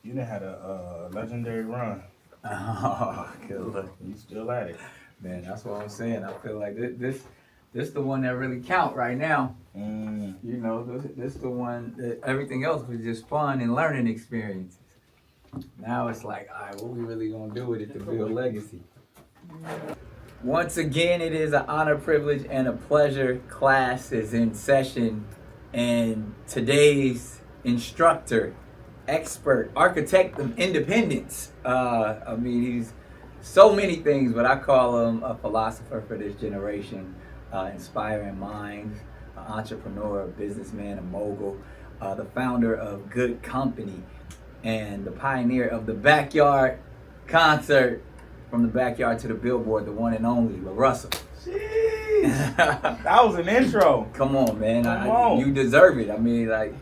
You done had a legendary run. Oh, good look. You still at it. Man, that's what I'm saying. I feel like this the one that really count right now. Mm. You know, this the one that everything else was just fun and learning experiences. Now it's like, all right, what we really gonna do with it to build legacy? Once again, it is an honor, privilege, and a pleasure. Class is in session, and today's instructor, expert, architect of independence. I mean, he's so many things, but I call him a philosopher for this generation, inspiring minds, an entrepreneur, a businessman, a mogul, the founder of Goodcompenny, and the pioneer of the backyard concert, from the backyard to the billboard, the one and only LaRussell. Jeez. That was an intro. Come on, man. Come on. You deserve it. I mean, like,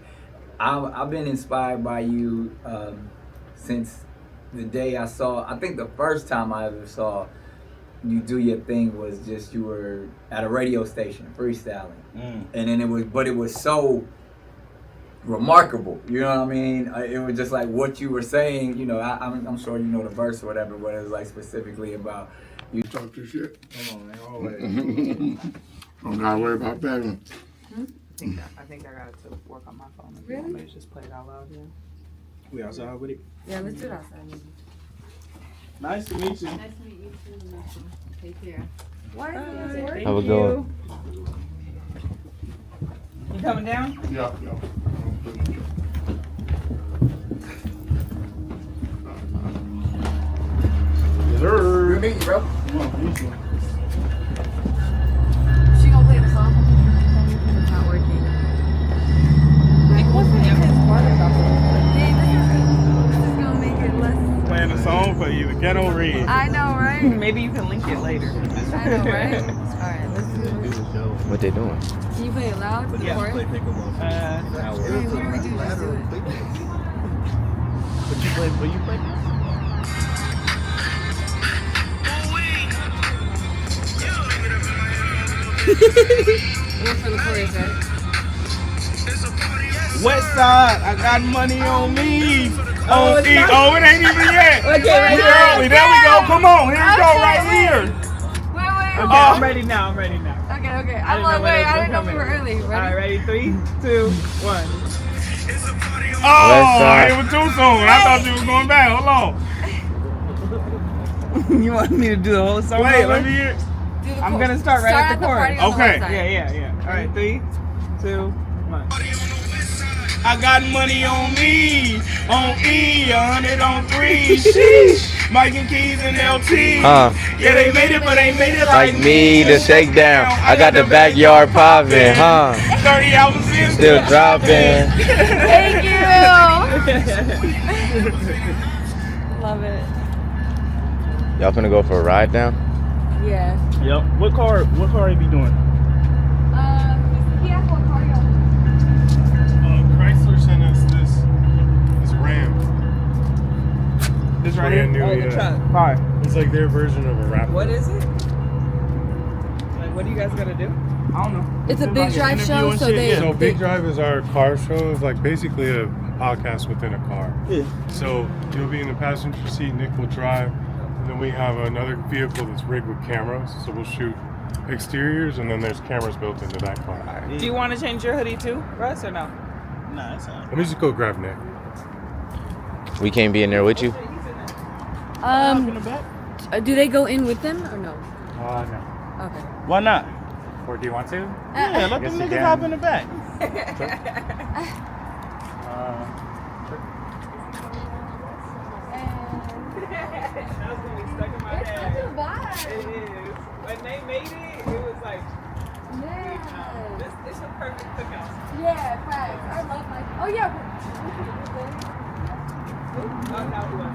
I've been inspired by you since the day I saw, I think the first time I ever saw you do your thing was just you were at a radio station freestyling. And then it was so remarkable, you know what I mean? It was just like what you were saying, you know, I'm sure you know the verse or whatever, but it was like specifically about you talk your shit. Come on, man, always. Don't gotta worry about begging. I think I got to work on my phone. If you want me to just play it out loud, yeah. We outside with it? Yeah, let's do it outside. Maybe. Nice to meet you. Nice to meet you too. Take care. Why Have a good one. You coming down? Yeah. Yes, sir. Good meeting you, bro. Come on, meet you. She gonna play the song? It's not working. What's the part about Hey, this is gonna make it less. Playing a song for you, the Ghetto Red. I know, right? Maybe you can link it later. I know, right? Alright, let's do it. What they doing? Can you play it loud for the chorus? Hey, what do we do? Let's do it. But you play What's for the chorus, right? West Side, I got money on me. Oh, it ain't even yet. Okay, Early. There we go. Come on, here we go, right here. Wait. Okay, I'm ready now. Okay. I I'm like, didn't know wait, I when didn't know it we was were early. All right, Ready? ready? 3, 2, 1. Oh, it was too soon. I thought you was going back. Hold on. You want me to do the whole song? Wait, over? let me hear. Do the I'm chorus. gonna start right at the party chorus. on the Okay. left side. Yeah. All right, 3, 2, 1. I got money on me, on E, 100 on 3. Sheesh. Mike and Keys and LT. Yeah, they made it, but ain't made it Like me, the shakedown. I got the backyard popping, 30 hours in. Still dropping. Thank you. Love it. Y'all finna go for a ride now? Yeah. Yep. What car you be doing? He asked what car y'all. Chrysler sent us this Ram. This right here? Brand new, Oh, the yeah. truck. Hi. It's like their version of a Raptor. What is it? Like, what do you guys gotta do? I don't know. It's a big drive show, so they. So Big Drive is our car show. It's like basically a podcast within a car. Yeah. So you'll be in the passenger seat, Nick will drive, and then we have another vehicle that's rigged with cameras. So we'll shoot exteriors, and then there's cameras built into that car. Do you want to change your hoodie too, Russ, or no? Nah, that's all right. Let me just go grab Nick. We can't be in there with you? In the back? Do they go in with them or no? No. Okay. Why not? Or do you want to? Yeah, let them niggas hop in the back. That's gonna be stuck in my head. It's such a It is. When they made it was like, vibe. this is a perfect cookout. Yeah, facts. I love my. Oh yeah. Not how it was.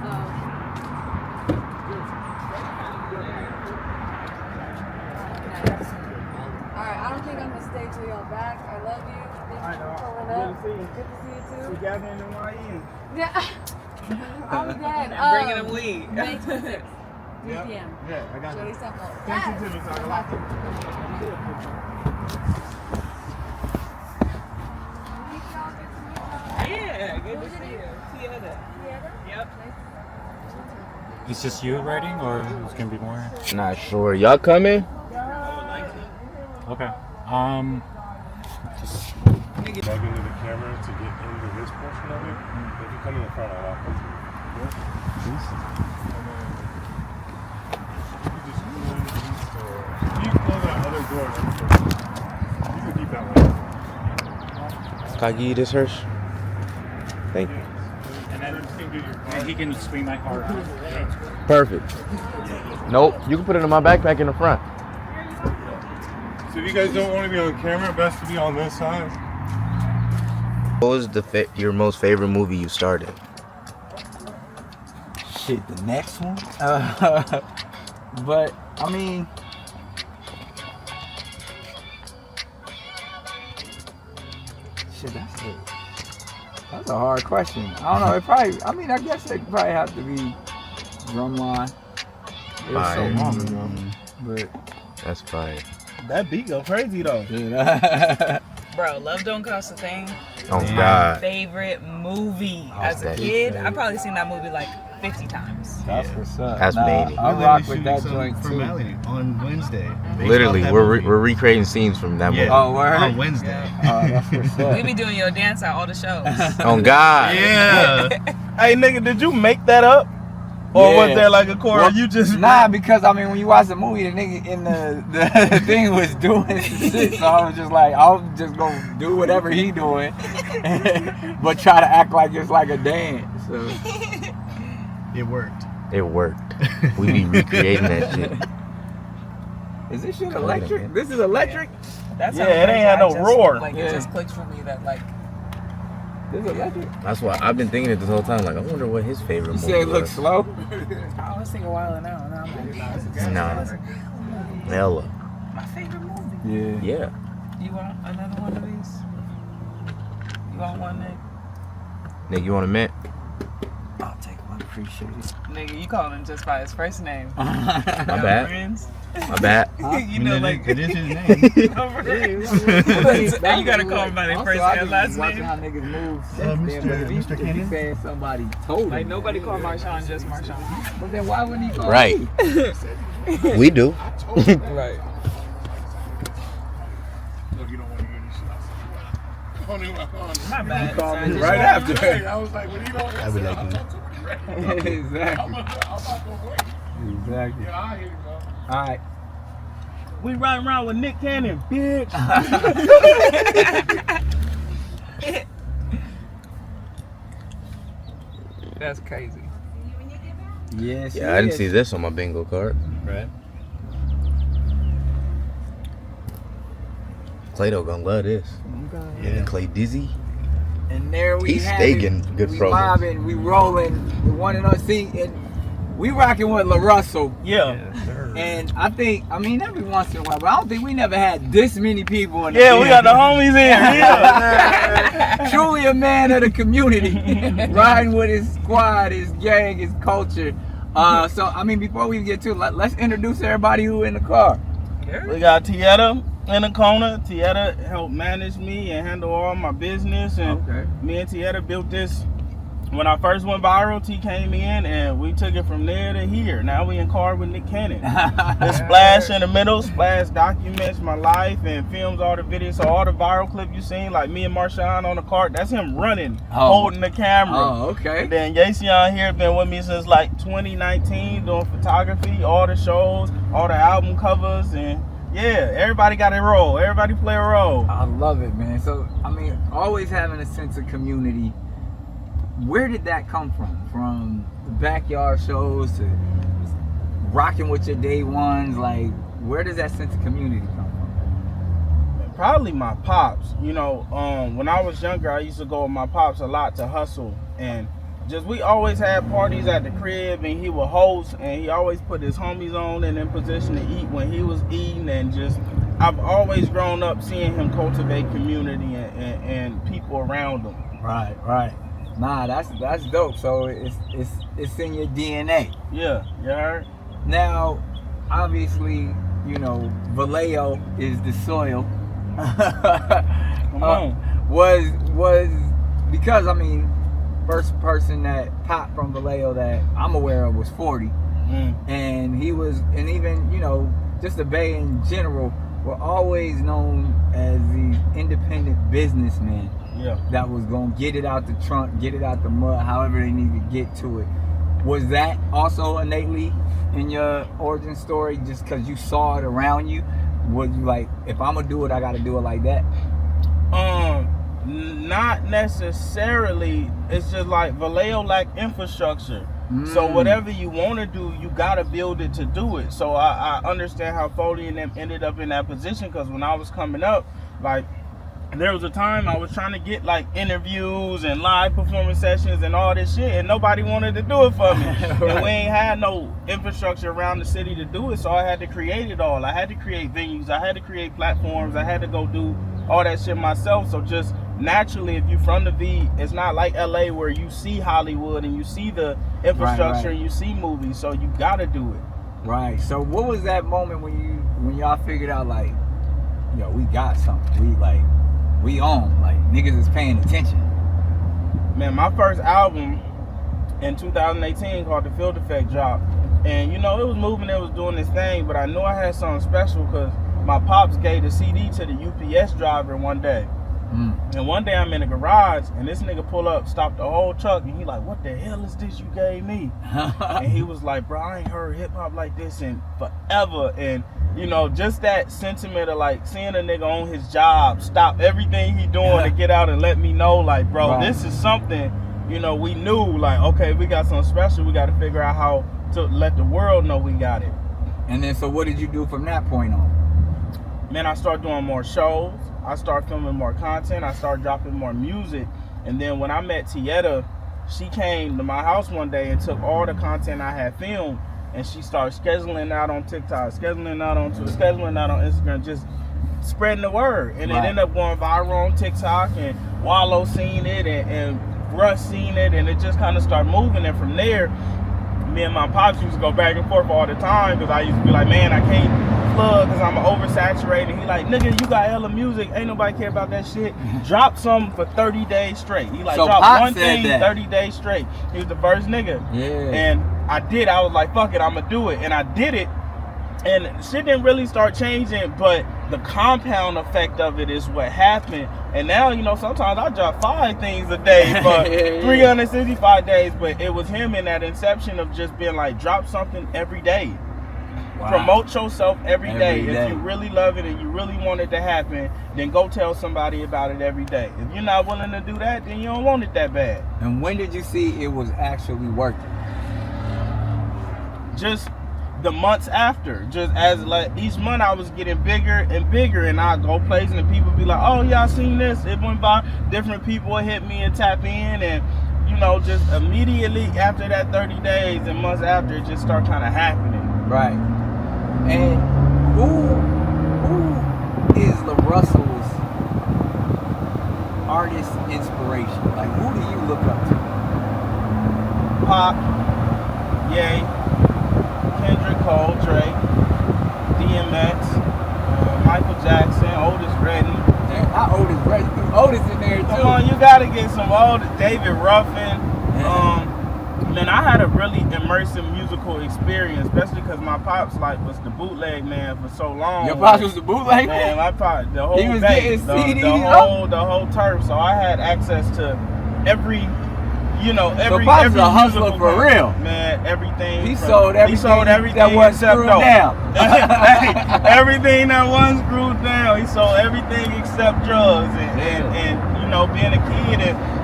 Alright, I don't think I'm gonna stay till y'all back. I love you. Thank you for pulling up. Good to see you too. We gathering in YN. Yeah. I'm dead. Bringing them weed. May 26th, 3 Yep. p.m. Yeah, I got Joey you. Stefano. Thank you, Timmy. So I like it. Yeah, good to see you. See you later. It's just you writing, or it's gonna be more? Not sure. Y'all coming? Okay. Just Plug into the camera to get into this portion of it. If you come in the front, I'll walk you through. You can close that other door. You can keep that one. Can I give you this, Hirsch? Thank you. and he can swing my car around. Perfect. Nope, you can put it in my backpack in the front. So if you guys don't want to be on camera, best to be on this side. What was your most favorite movie you started? Shit, the next one? But, I mean... Shit, that's a hard question. I don't know, it probably... I mean, I guess it probably have to be Drumline. It was so long ago. But... That's fire. That beat go crazy though. Bro, Love Don't Cost a Thing. Oh God. Favorite movie as a kid. I probably seen that movie like 50 times. That's what's up. That's baby. I rock with that joint too. On Wednesday. Literally, we're recreating scenes from that movie. Oh, word? On Wednesday. Oh, that's what's up. We be doing your dance at all the shows. Oh God. Yeah. Hey nigga, did you make that up? Or was there like a chorus? Well, You just nah, because I mean, when you watch the movie, the nigga in the thing was doing some shit, so I was just like, I'll just go do whatever he doing, but try to act like it's like a dance. So It worked. It worked. We be recreating that shit. is this shit electric? This is electric. That's Yeah, how it ain't crazy had no I just, roar. Like Yeah. it just clicks for me that like This is electric. That's why I've been thinking it this whole time. Like, I wonder what his favorite You movie said it was. looks slow. I was thinking a while now. Now I'm like, Nah. Hella. my favorite movie. Yeah. Yeah. You want another one of these? You want one, Nick? Nick, you want a mint? I'll take one. Appreciate it. Nigga, you call him just by his first name. My bad. Friends? My bad. You know, like it is his name. And you gotta call him by their Also, first I and be last watching name. how niggas move. Mr. Cannon? Saying somebody told him. Like nobody called Marshawn just Marshawn. But then why wouldn't he call Right. me? We do. Right. My bad. Sorry, just Right after. I was like, when you don't I would like Exactly. Exactly. All right. We riding around with Nick Cannon, bitch. That's crazy. Yes. Yeah, I didn't see this on my bingo card. Right. Clay-Doh gonna love this. Yeah. Clay Dizzy. And there we He's have staking it. good we promos. mobbing, we rolling, the one and only. See, and we rocking with LaRussell. Yeah. And I think, I mean, every once in a while, but I don't think we never had this many people in the Yeah, we got the homies in here. Truly a man of the community, riding with his squad, his gang, his culture. So, I mean, before we get to it, let's introduce everybody who in the car. We got Tieta in the corner. Tieta helped manage me and handle all my business. And Okay. me and Tieta built this. When I first went viral, T came in and we took it from there to here. Now we in car with Nick Cannon. The Splash in the middle. Splash documents my life and films all the videos. So all the viral clip you seen, like me and Marshawn on the cart, that's him running, holding the camera. Oh, okay. And then Yacion here been with me since like 2019 doing photography, all the shows, all the album covers, and yeah, everybody got a role. Everybody play a role. I love it, man. So, I mean, always having a sense of community. Where did that come from? From the backyard shows to rocking with your day ones? Like, where does that sense of community come from? Probably my pops. You know, when I was younger, I used to go with my pops a lot to hustle, and just we always had parties at the crib, and he would host, and he always put his homies on and in position to eat when he was eating, and just I've always grown up seeing him cultivate community and people around him. Right, right. Nah, that's dope. So it's in your DNA. Yeah, you heard? Now, obviously, you know, Vallejo is the soil. Come on. Was because I mean, first person that popped from Vallejo that I'm aware of was 40. And he was, and even, you know, just the Bay in general were always known as the independent businessmen. Yeah. That was gonna get it out the trunk, get it out the mud, however they need to get to it. Was that also innately in your origin story, just because you saw it around you? Was you like, if I'm gonna do it, I gotta do it like that? Not necessarily. It's just like Vallejo lack infrastructure. So whatever you want to do, you gotta build it to do it. So I understand how Foley and them ended up in that position, because when I was coming up, like, there was a time I was trying to get like interviews and live performance sessions and all this shit, and nobody wanted to do it for me. Right. And we ain't had no infrastructure around the city to do it, so I had to create it all. I had to create venues, I had to create platforms, I had to go do all that shit myself. So just naturally, if you from the V, it's not like LA where you see Hollywood and you see the infrastructure, right. and you see movies, so you gotta do it. Right. So what was that moment when y'all figured out, like, yo, we got something, we on, like, niggas is paying attention? Man, my first album in 2018 called The Field Effect dropped, and you know, it was moving, it was doing this thing, but I knew I had something special because my pops gave the CD to the UPS driver one day. And one day I'm in the garage and this nigga pull up, stop the whole truck, and he like, what the hell is this you gave me? And he was like, bro, I ain't heard hip hop like this in forever. And you know, just that sentiment of like seeing a nigga on his job stop everything he doing to get out and let me know, like, bro, this is something, you know, we knew, like, okay, we got something special, we got to figure out how to let the world know we got it. And then, so what did you do from that point on? Man, I started doing more shows, I started filming more content, I started dropping more music. And then when I met Tieta, she came to my house one day and took all the content I had filmed, and she started scheduling out on TikTok, scheduling out on Twitter, scheduling out on Instagram, just spreading the word. And it ended up going viral on TikTok, and Wallow seen it, and Russ seen it, and it just kind of started moving. And from there, me and my pops used to go back and forth all the time, because I used to be like, man, I can't plug because I'm oversaturated. He like, nigga, you got hella music, ain't nobody care about that shit. Drop something for 30 days straight. He like, so drop Pop one said thing that. 30 days straight. He was the first nigga. Yeah. And I did. I was like, fuck it, I'ma do it. And I did it. And shit didn't really start changing, but the compound effect of it is what happened. And now, you know, sometimes I drop 5 things a day for 365 days. But it was him in that inception of just being like, drop something every day. Wow. Promote yourself every day. If you really love it and you really want it to happen, then go tell somebody about it every day. If you're not willing to do that, then you don't want it that bad. And when did you see it was actually working? Just the months after. Just as like each month I was getting bigger and bigger, and I'd go places and people be like, oh yeah, I seen this. It went by. Different people would hit me and tap in, and you know, just immediately after that 30 days and months after, it just started kind of happening. Right. And who is LARUSSEL'S artist inspiration? Like, who do you look up to? Pop, Ye, Kendrick, Cole, Drake, DMX, Michael Jackson, Otis Redding. Not Otis Redding. Otis in there too. Come on, you gotta get some Otis. David Ruffin. Man, I had a really immersive musical experience, especially because my pops was the bootleg man for so long. Your pops was the bootleg man? My pops, the whole he was base, getting CDs, the whole turf. So I had access to every, you know, every. So pops every was a hustler for real. Man, everything. He sold everything that wasn't screwed down. Everything that wasn't screwed down. He sold everything except drugs, and you know, being a kid and.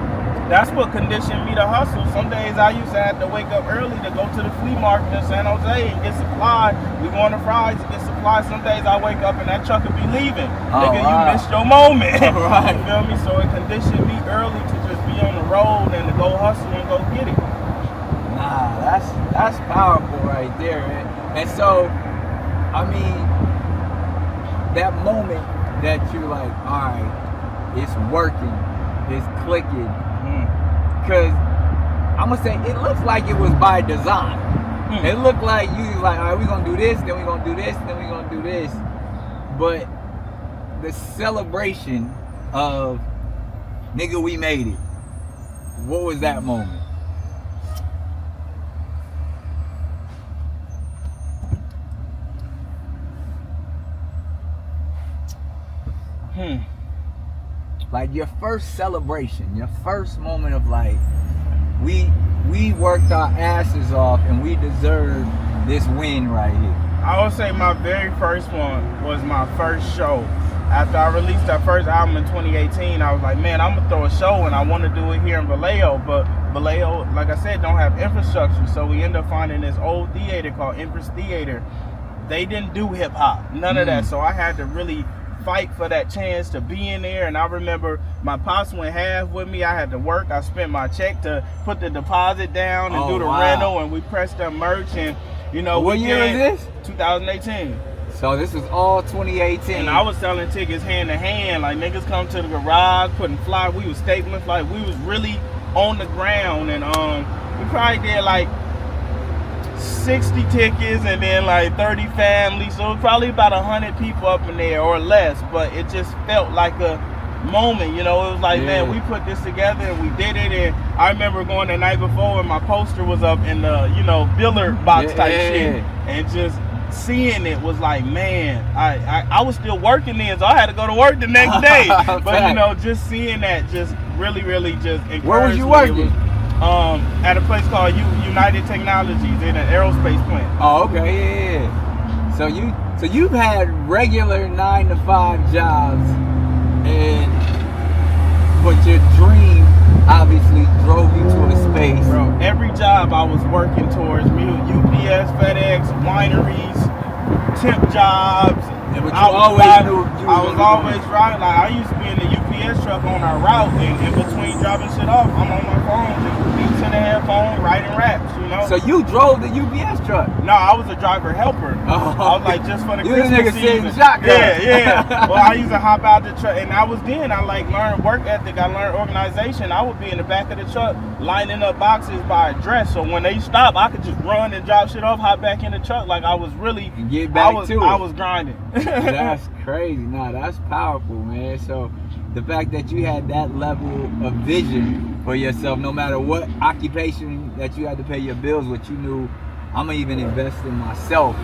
That's what conditioned me to hustle. Some days I used to have to wake up early to go to the flea market in San Jose and get supply. We going to Fry's to get supply. Some days I wake up and that truck will be leaving. Nigga, you missed your moment. Right. You feel me? So it conditioned me early to just be on the road and to go hustle and go get it. Nah, that's powerful right there, man. And so, I mean, that moment that you're like, all right, it's working, it's clicking. Because I'm going to say, it looks like it was by design. It looked like you was like, all right, we're going to do this, then we're going to do this, then we're going to do this. But the celebration of, nigga, we made it. What was that moment? Like your first celebration, your first moment of like, we worked our asses off and we deserve this win right here. I would say my very first one was my first show. After I released that first album in 2018, I was like, man, I'm gonna throw a show and I want to do it here in Vallejo, but Vallejo, like I said, don't have infrastructure. So we ended up finding this old theater called Empress Theater. They didn't do hip hop, none of that. So I had to really fight for that chance to be in there. And I remember my pops went half with me. I had to work. I spent my check to put the deposit down and do the rental, and we pressed up merch. And you know, what year is this? 2018. So this was all 2018. And I was selling tickets hand to hand. Like niggas come to the garage, putting fly. We was stapling fly. We was really on the ground, and we probably did like 60 tickets and then like 30 families. So it was probably about 100 people up in there or less. But it just felt like a moment, you know. It was like, man, we put this together and we did it. And I remember going the night before and my poster was up in the, you know, billard box type shit, and just seeing it was like, man, I was still working then, so I had to go to work the next day. But you know, just seeing that just really just encouraged me. Where was you working? At a place called United Technologies in an aerospace plant. Oh, okay, yeah. So you've had regular 9-to-5 jobs, but your dream obviously drove you to a space. Bro, every job I was working towards, UPS, FedEx, wineries, temp jobs. Yeah, but I was always riding. Like I used to be in the UPS truck on our route, and in between dropping shit off, I'm on my phone, just beats in the headphone, writing raps, you know. So you drove the UPS truck? No, I was a driver helper. I was like just for the Christmas nigga season. Shotgun. Yeah. Well, I used to hop out the truck, and I like learned work ethic. I learned organization. I would be in the back of the truck lining up boxes by address. So when they stop, I could just run and drop shit off, hop back in the truck. Like I was really get back to it. I was grinding. That's crazy. Nah, that's powerful, man. So the fact that you had that level of vision for yourself, no matter what occupation that you had to pay your bills with, you knew, I'm gonna even invest in myself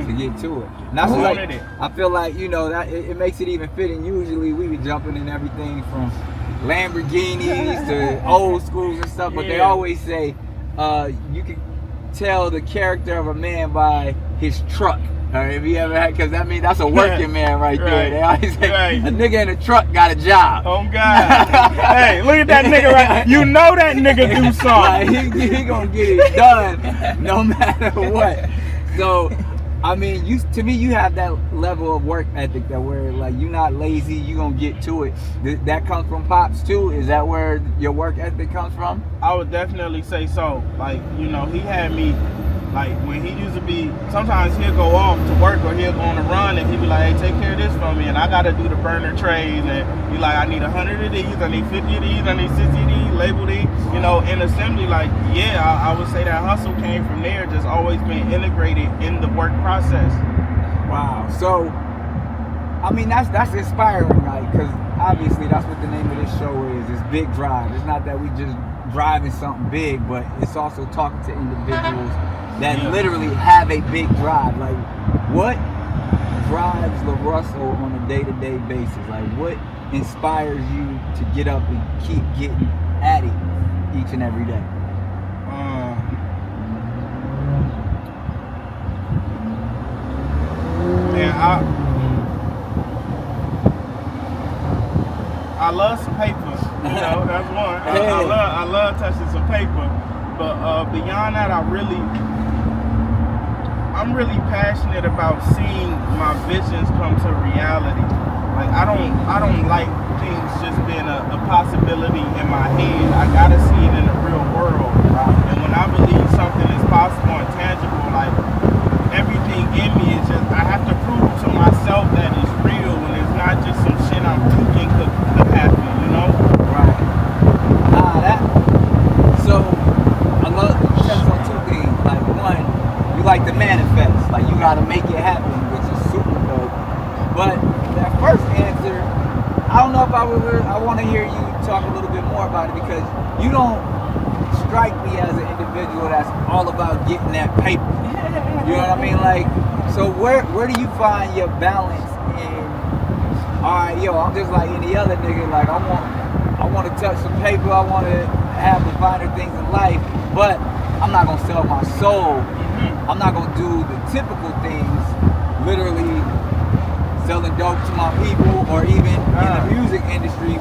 to get to it. And that's like, I feel like, you know, that it makes it even fitting. Usually we be jumping in everything from Lamborghinis to old schools and stuff, but they always say you can tell the character of a man by his truck. If you ever had, because that means that's a working man right there. They always say a nigga in a truck got a job. Oh God! Hey, look at that nigga right. You know that nigga do something. Like, he gonna get it done no matter what. So, I mean, to me, you have that level of work ethic that where like you're not lazy, you gonna get to it. That comes from Pops too. Is that where your work ethic comes from? I would definitely say so. Like, you know, he had me. Like when he used to be, sometimes he'll go off to work or he'll go on a run and he'll be like, hey, take care of this for me. And I got to do the burner trays. And he like, I need 100 of these, I need 50 of these, I need 60 of these, label these. You know, in assembly, like, yeah, I would say that hustle came from there, just always been integrated in the work process. Wow. So, I mean, that's inspiring, right? Because obviously that's what the name of this show is. It's Big Drive. It's not that we just driving something big, but it's also talking to individuals that literally have a big drive. Like, what drives LaRussell on a day-to-day basis? Like, what inspires you to get up and keep getting at it each and every day? I love some paper. You know, that's one. I love touching some paper. But beyond that, I'm really passionate about seeing my visions come to reality. Like I don't like things just being a possibility in my head. I gotta see it in the real world. And when I believe something is possible and tangible, like everything in me is just, I have to prove to myself that it's real and it's not just some shit I'm thinking could happen, you know? Right. So I love to touch on two things. Like one, you like to manifest, like you gotta make it happen, which is super dope. But that first answer, I don't know if I want to hear you talk a little bit more about it because you don't strike me as an individual that's all about getting that paper. You know what I mean? Like, so where do you find your balance in? All right, yo, I'm just like any other nigga. Like, I want to touch some paper. I want to have the finer things in life, but I'm not gonna sell my soul. I'm not gonna do the typical things, literally selling dope to my people, or even in the music industry,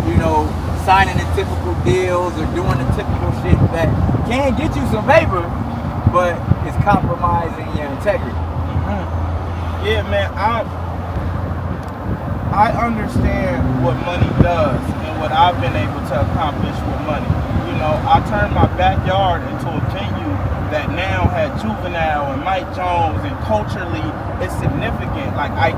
you know, signing the typical deals or doing the typical shit that can get you some paper, but it's compromising your integrity. Yeah, man, I understand what money does and what I've been able to accomplish with money. You know, I turned my backyard into a venue that now had Juvenile and Mike Jones, and culturally it's significant. Like, I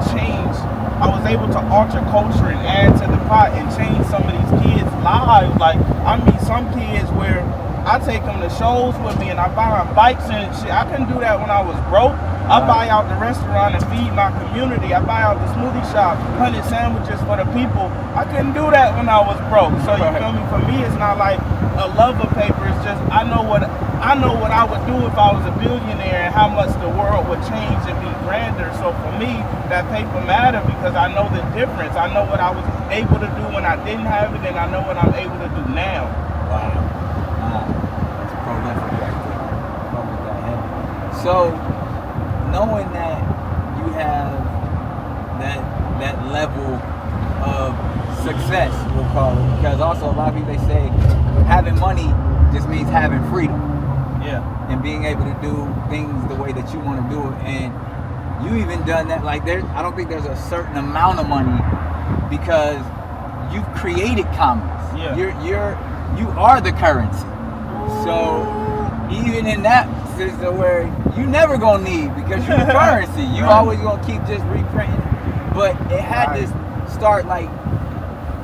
was able to alter culture and add to the pot and change some of these kids' lives. Like, I meet some kids where I take them to shows with me and I buy them bikes and shit. I couldn't do that when I was broke. I buy out the restaurant and feed my community. I buy out the smoothie shop, 100 sandwiches for the people. I couldn't do that when I was broke. So you feel me? For me, it's not like a love of paper. It's just I know what I would do if I was a billionaire and how much the world would change and be grander. So for me, that paper mattered because I know the difference. I know what I was able to do when I didn't have it, and I know what I'm able to do now. Wow. That's prolific right there. So, knowing that you have that level of success, we'll call it, because also a lot of people, they say having money just means having freedom. Yeah. And being able to do things the way that you want to do it. And you even done that. Like, I don't think there's a certain amount of money because you've created commerce. Yeah. You are the currency. So even in that system where you never gonna need, because you're the currency, you always gonna keep just reprinting. But it had to start, like,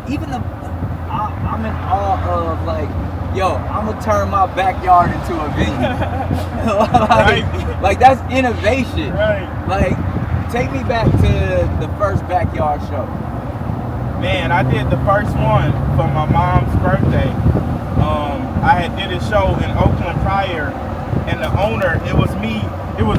even I'm in awe of, like, yo, I'm gonna turn my backyard into a venue. like that's innovation. Right. Like, take me back to the first backyard show. Man, I did the first one for my mom's birthday. I had did a show in Oakland prior, and the owner, it was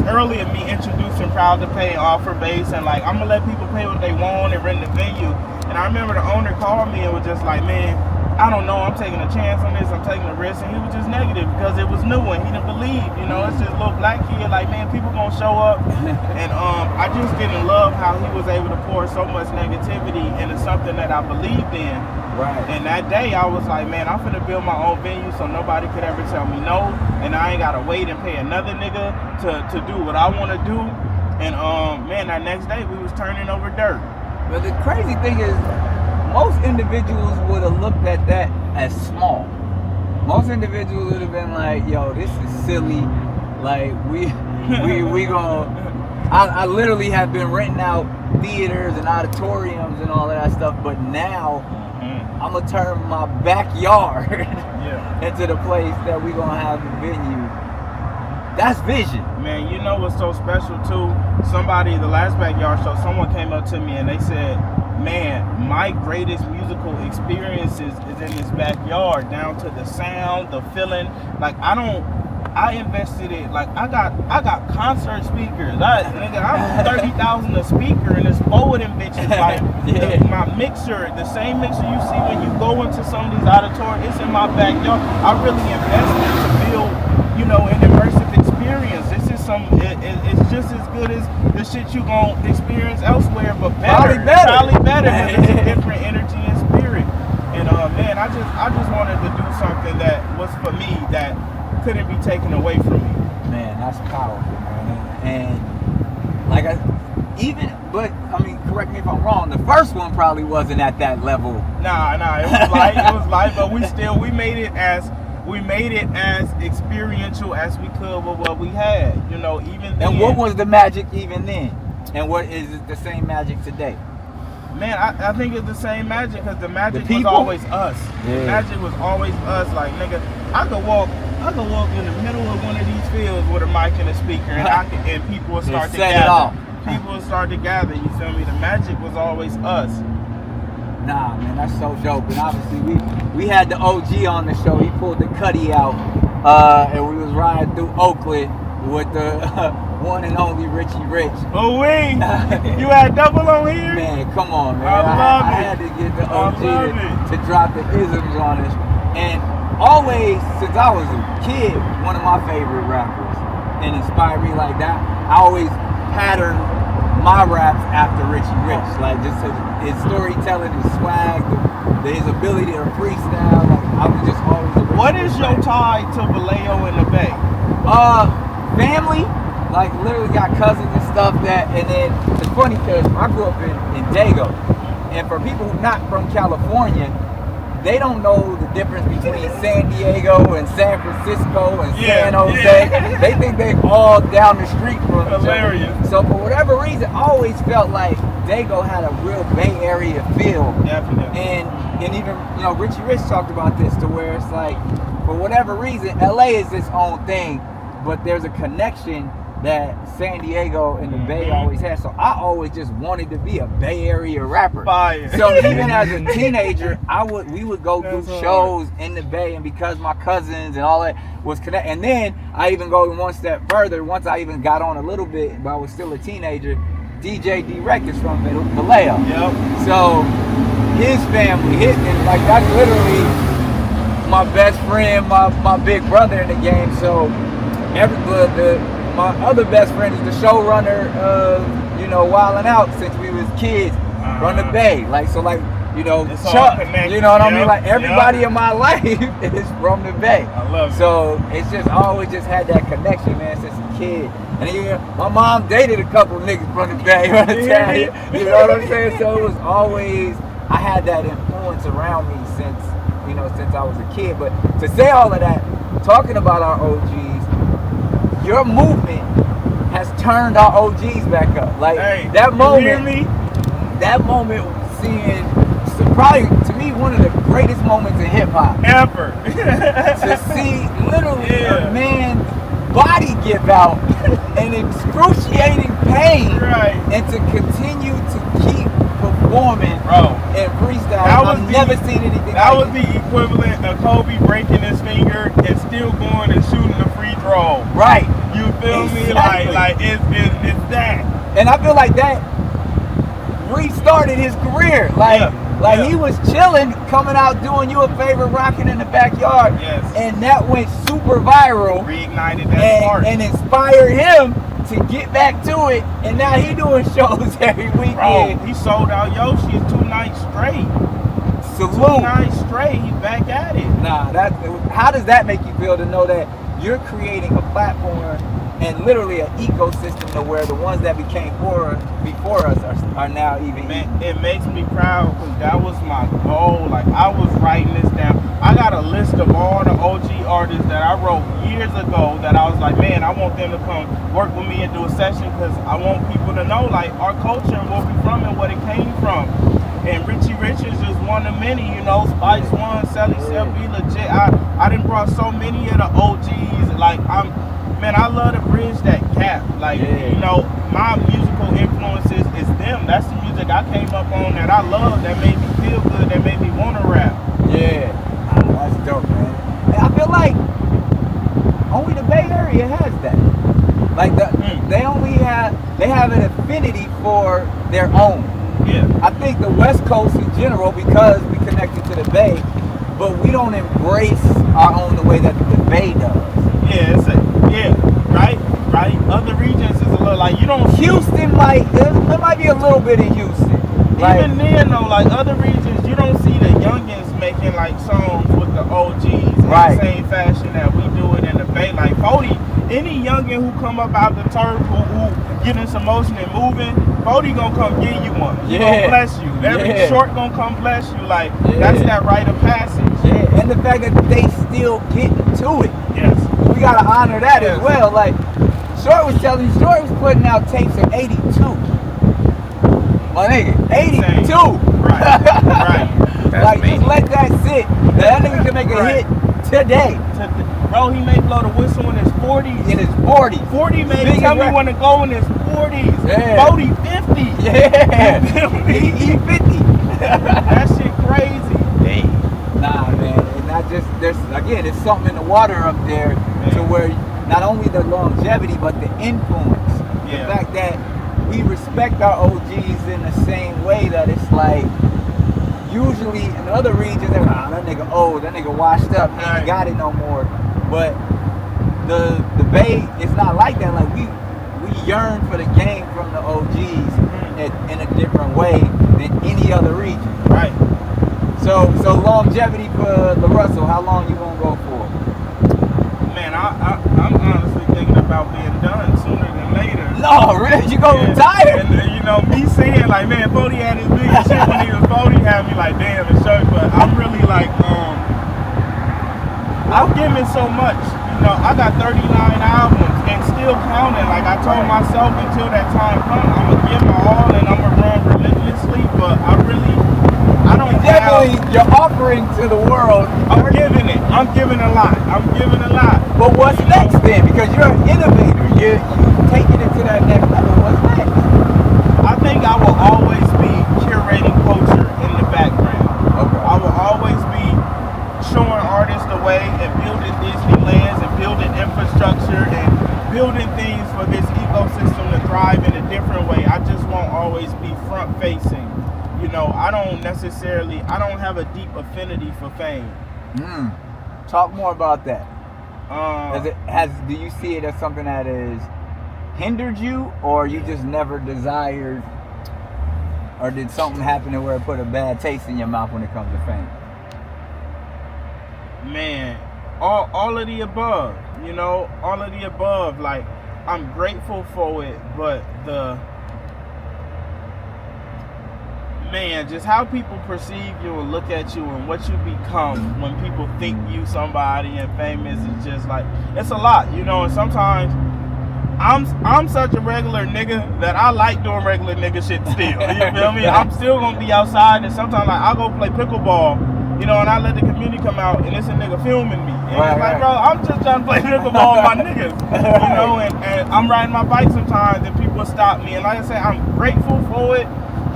early in me introducing Proud to Pay and Offer Base, and like, I'm gonna let people pay what they want and rent the venue. And I remember the owner called me and was just like, man, I don't know, I'm taking a chance on this, I'm taking a risk. And he was just negative because it was new and he didn't believe, you know, it's just a little black kid, like, man, people gonna show up. And I just didn't love how he was able to pour so much negativity into something that I believed in. Right. And that day I was like, man, I'm finna build my own venue so nobody could ever tell me no, and I ain't gotta wait and pay another nigga to do what I wanna do. And man, that next day we was turning over dirt. But the crazy thing is, most individuals would have looked at that as small. Most individuals would have been like, yo, this is silly. Like, we gonna, I literally have been renting out theaters and auditoriums and all of that stuff, but now I'm gonna turn my backyard into the place that we gonna have a venue. That's vision. Man, you know what's so special too? Somebody, the last backyard show, someone came up to me and they said, man, my greatest musical experiences is in this backyard, down to the sound, the feeling. Like, I invested it. Like, I got concert speakers. I'm 30,000 a speaker, and it's four of them bitches. Like, my mixer, the same mixer you see when you go into some of these auditoriums, it's in my backyard. I really invested to build, you know, an immersive experience. This is it's just as good as the shit you gonna experience elsewhere, but better. Probably better, because it's a different energy and spirit. And man, I just wanted to do something that was for me, that couldn't be taken away from me. Man, that's powerful, man. And like, but I mean, correct me if I'm wrong, the first one probably wasn't at that level. Nah, it was light, but we made it as experiential as we could with what we had, you know, even then. And what was the magic even then? And what is the same magic today? Man, I think it's the same magic, because the magic was always us. Yeah. The magic was always us. Like, nigga, I could walk in the middle of one of these fields with a mic and a speaker, and people would start to gather. People would start to gather, you feel me? The magic was always us. Nah, man, that's so dope. And obviously, we had the OG on the show. He pulled the Cuddy out, and we was riding through Oakland with the one and only Richie Rich. Oh, wait. You had double on here? Man, come on, man. I had to get the OG to drop the isms on us. And always, since I was a kid, one of my favorite rappers, and inspired me like that, I always patterned my raps after Richie Rich. Like, just his storytelling, his swag, his ability to freestyle. Like, I was just always a What is your tie to Vallejo in the Bay? Family. Like, literally got cousins and stuff that, and then it's funny because I grew up in Dago, and for people who not from California, they don't know the difference between San Diego and San Francisco and San Jose. Yeah. They think they all down the street from each other. Hilarious. So for whatever reason, I always felt like Dago had a real Bay Area feel. Definitely. And even, you know, Richie Rich talked about this to where it's like, for whatever reason, LA is its own thing, but there's a connection that San Diego and the Bay always had. So I always just wanted to be a Bay Area rapper. Fire. So even as a teenager, we would go do shows in the Bay, and because my cousins and all that was connected. And then I even go one step further. Once I even got on a little bit, but I was still a teenager, DJ D-Rec is from Vallejo. Yep. So his family, and like that's literally my best friend, my big brother in the game. So my other best friend is the showrunner of, you know, Wildin' Out since we was kids from the Bay. Like, so like, you know, It's all Chuck, connected. you know what I mean? Yep. Like everybody in my life is from the Bay. I love it. So it's just always just had that connection, man, since a kid. And then, my mom dated a couple of niggas from the Bay, you know what I'm saying? So it was always, I had that influence around me since I was a kid. But to say all of that, talking about our OGs, your movement has turned our OGs back up. Like, hey, that moment, you hear me? that moment seeing, probably to me, one of the greatest moments in hip hop. Ever. To see literally a man's body give out in excruciating pain, Right. and to continue to keep performing, Bro, and freestyle. I've never seen anything that like was it. the equivalent of Kobe breaking his finger and still going and shooting the free throw. Right. You feel me? Exactly. Like it's that. And I feel like that restarted his career. Like he was chilling, coming out doing you a favor, rocking in the backyard. Yes. And that went super viral. Reignited that spark. And inspired him to get back to it. And now he doing shows every weekend. Bro, he sold out Yoshi's 2 nights straight. Salute. 2 nights straight, he's back at it. Nah, how does that make you feel to know that you're creating a platform and literally an ecosystem to where the ones that became before us are now even? Man, it makes me proud because that was my goal. Like, I was writing this down. I got a list of all the OG artists that I wrote years ago that I was like, man, I want them to come work with me and do a session because I want people to know, like, our culture and where we from and what it came from. And Richie Rich is just one of many, you know, Spice One, Sally Self, we legit. I done brought so many of the OGs. Like, I love to bridge that gap. Like, you know, my musical influences is them. That's the music I came up on that I love, that made me feel good, that made me want to rap. Yeah, that's dope, man. And I feel like only the Bay Area has that. Like, they have an affinity for their own. Yeah. I think the West Coast in general, because we connected to the Bay, but we don't embrace our own the way that the Bay does. Yeah, right. Other regions is a little like you don't. Houston there might be a little bit in Houston. Like, even then though, like other regions, you don't see the youngins making like songs with the OGs in the same fashion that we do it in the Bay. Like 40, any youngin who come up out the turf who getting some motion and moving, 40 gonna come get you one. He gonna bless you. Every short gonna come bless you. Like that's that rite of passage. Yeah, and the fact that they still getting to it. Yes. We gotta honor that as well. Like Short was telling you, Short was putting out tapes in 82. My nigga, 82. Right. Like, just let that sit. That nigga can make a hit today. Bro, he may blow the whistle in his 40s. In his 40s. 40 may tell me when to go in his 40s. Yeah. 40, 50. Yeah. He 50. That shit crazy. Hey, Nah, man, and not just there's again, it's something in the water up there to where not only the longevity but the influence. Yeah. The fact that we respect our OGs in the same way that it's like usually in other regions they're like, that nigga old, that nigga washed up, he ain't got it no more. But the Bay is not like that. Like we yearn for the game from the OGs in a different way than any other region. Right. So longevity for LaRussell, how long you gonna go for? Man, I'm honestly thinking about being done sooner than later. No, really? You gonna retire? And you know, me saying like, man, Bodie had his biggest shit when he was 40, had me like, damn, it's short. But I'm really like, I'm giving so much. You know, I got 39 albums and still counting. Like I told myself, until that time comes, I'm gonna give my all and I'm gonna run relentlessly. But I don't Definitely, you're offering to the world. I'm giving it. I'm giving a lot. But what's next then? Because you're an innovator. You're taking it to that next level. What's next? I think I will always be curating culture in the background. Okay. I will always be showing artists the way and building Disneylands and building infrastructure and building things for this ecosystem to thrive in a different way. I just won't always be front facing. You know, I don't have a deep affinity for fame. Talk more about that. Uh, do you see it as something that has hindered you, or you just never desired, or did something happen to where it put a bad taste in your mouth when it comes to fame? Man, all of the above. You know, all of the above. Like, I'm grateful for it, but just how people perceive you and look at you and what you become when people think you somebody and famous is just like, it's a lot, you know. And sometimes I'm such a regular nigga that I like doing regular nigga shit still. You feel me? I'm still gonna be outside, and sometimes like I'll go play pickleball, you know, and I let the community come out and it's a nigga filming me. And it's like, bro, I'm just trying to play pickleball with my niggas. You know, and I'm riding my bike sometimes and people stop me. And like I said, I'm grateful for it.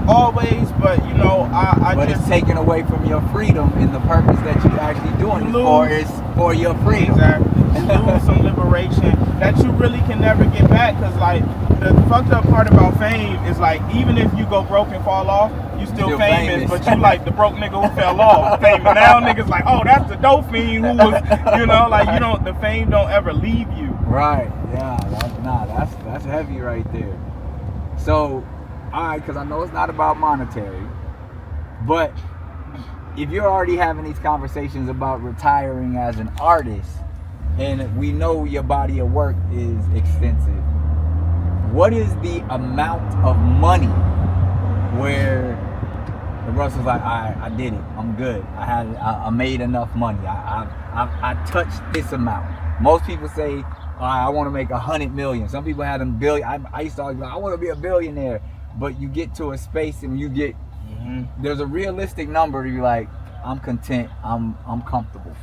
Always, but you know, But it's taken away from your freedom, and the purpose that you're actually doing it for is for your freedom. Exactly. You lose some liberation that you really can never get back. Cause like the fucked up part about fame is like, even if you go broke and fall off, you still famous, but you like the broke nigga who fell off. Famous. Now niggas like, oh, that's the dope fiend who was, you know, like the fame don't ever leave you. Right. Yeah. That's heavy right there. So. Alright, because I know it's not about monetary, but if you're already having these conversations about retiring as an artist, and we know your body of work is extensive, what is the amount of money where the Russell's like, I did it, I'm good, I made enough money, I touched this amount? Most people say, I want to make 100 million. Some people have them billion. I used to always be like, I want to be a billionaire. But you get to a space and you get, there's a realistic number to be like, I'm content, I'm comfortable.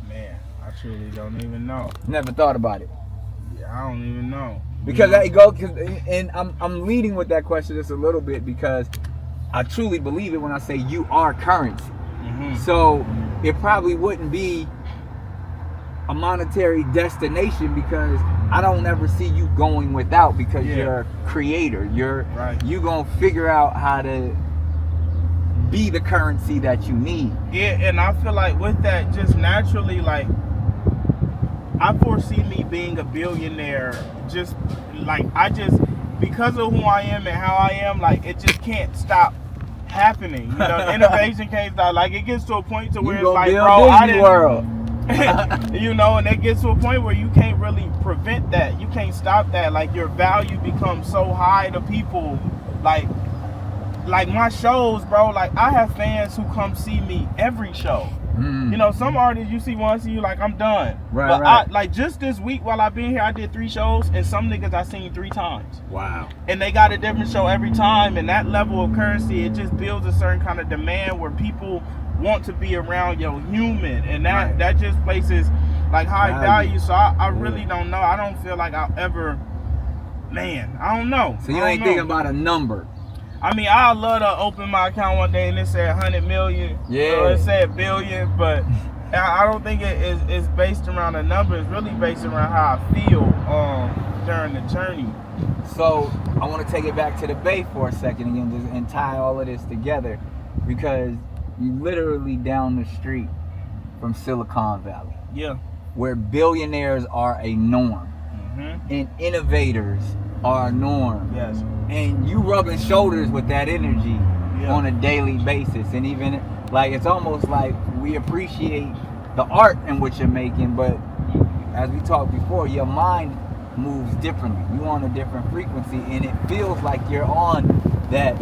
Man, I truly don't even know. Never thought about it. Yeah, I don't even know. Because and I'm leading with that question just a little bit because I truly believe it when I say you are currency. So it probably wouldn't be a monetary destination because I don't ever see you going without, because you're a creator. You gonna figure out how to be the currency that you need. Yeah, and I feel like with that, just naturally, like, I foresee me being a billionaire. Just like because of who I am and how I am, like, it just can't stop happening. You know, innovation can't stop. Like, it gets to a point to where it's like, bro, I didn't. World. You know, and it gets to a point where you can't really prevent that. You can't stop that. Like, your value becomes so high to people. Like my shows, bro, like, I have fans who come see me every show. You know, some artists you see once and you like, I'm done. But I, like, just this week while I've been here, I did 3 shows, and some niggas I seen 3 times. Wow. And they got a different show every time, and that level of currency, it just builds a certain kind of demand where people want to be around your human, and that just places like high value. So I really don't know. I don't feel like I'll ever, man, I don't know. So you ain't thinking about a number. I mean, I'd love to open my account one day and it said 100 million. Yeah. Or it said billion, but I don't think it's based around a number. It's really based around how I feel during the journey. So I want to take it back to the Bay for a second again, and tie all of this together, because you literally down the street from Silicon Valley. Yeah. Where billionaires are a norm, and innovators are a norm. Yes. And you rubbing shoulders with that energy on a daily basis. And even like, it's almost like we appreciate the art in which you're making, but as we talked before, your mind moves differently. You're on a different frequency, and it feels like you're on that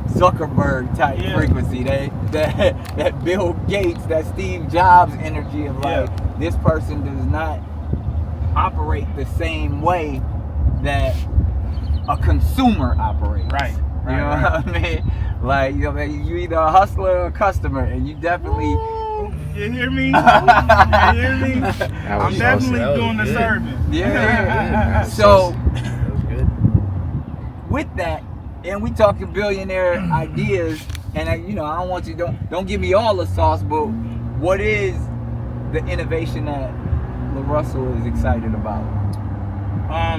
Zuckerberg type frequency, that Bill Gates, that Steve Jobs energy of like, this person does not operate the same way that a consumer operates. Right. You know what I mean? Like, you know, you either a hustler or a customer, and you definitely. You hear me? You hear me? I'm definitely doing the service. Yeah. So, with that, and we talking billionaire ideas, and I don't want you, don't give me all the sauce, but what is the innovation that LaRussell is excited about?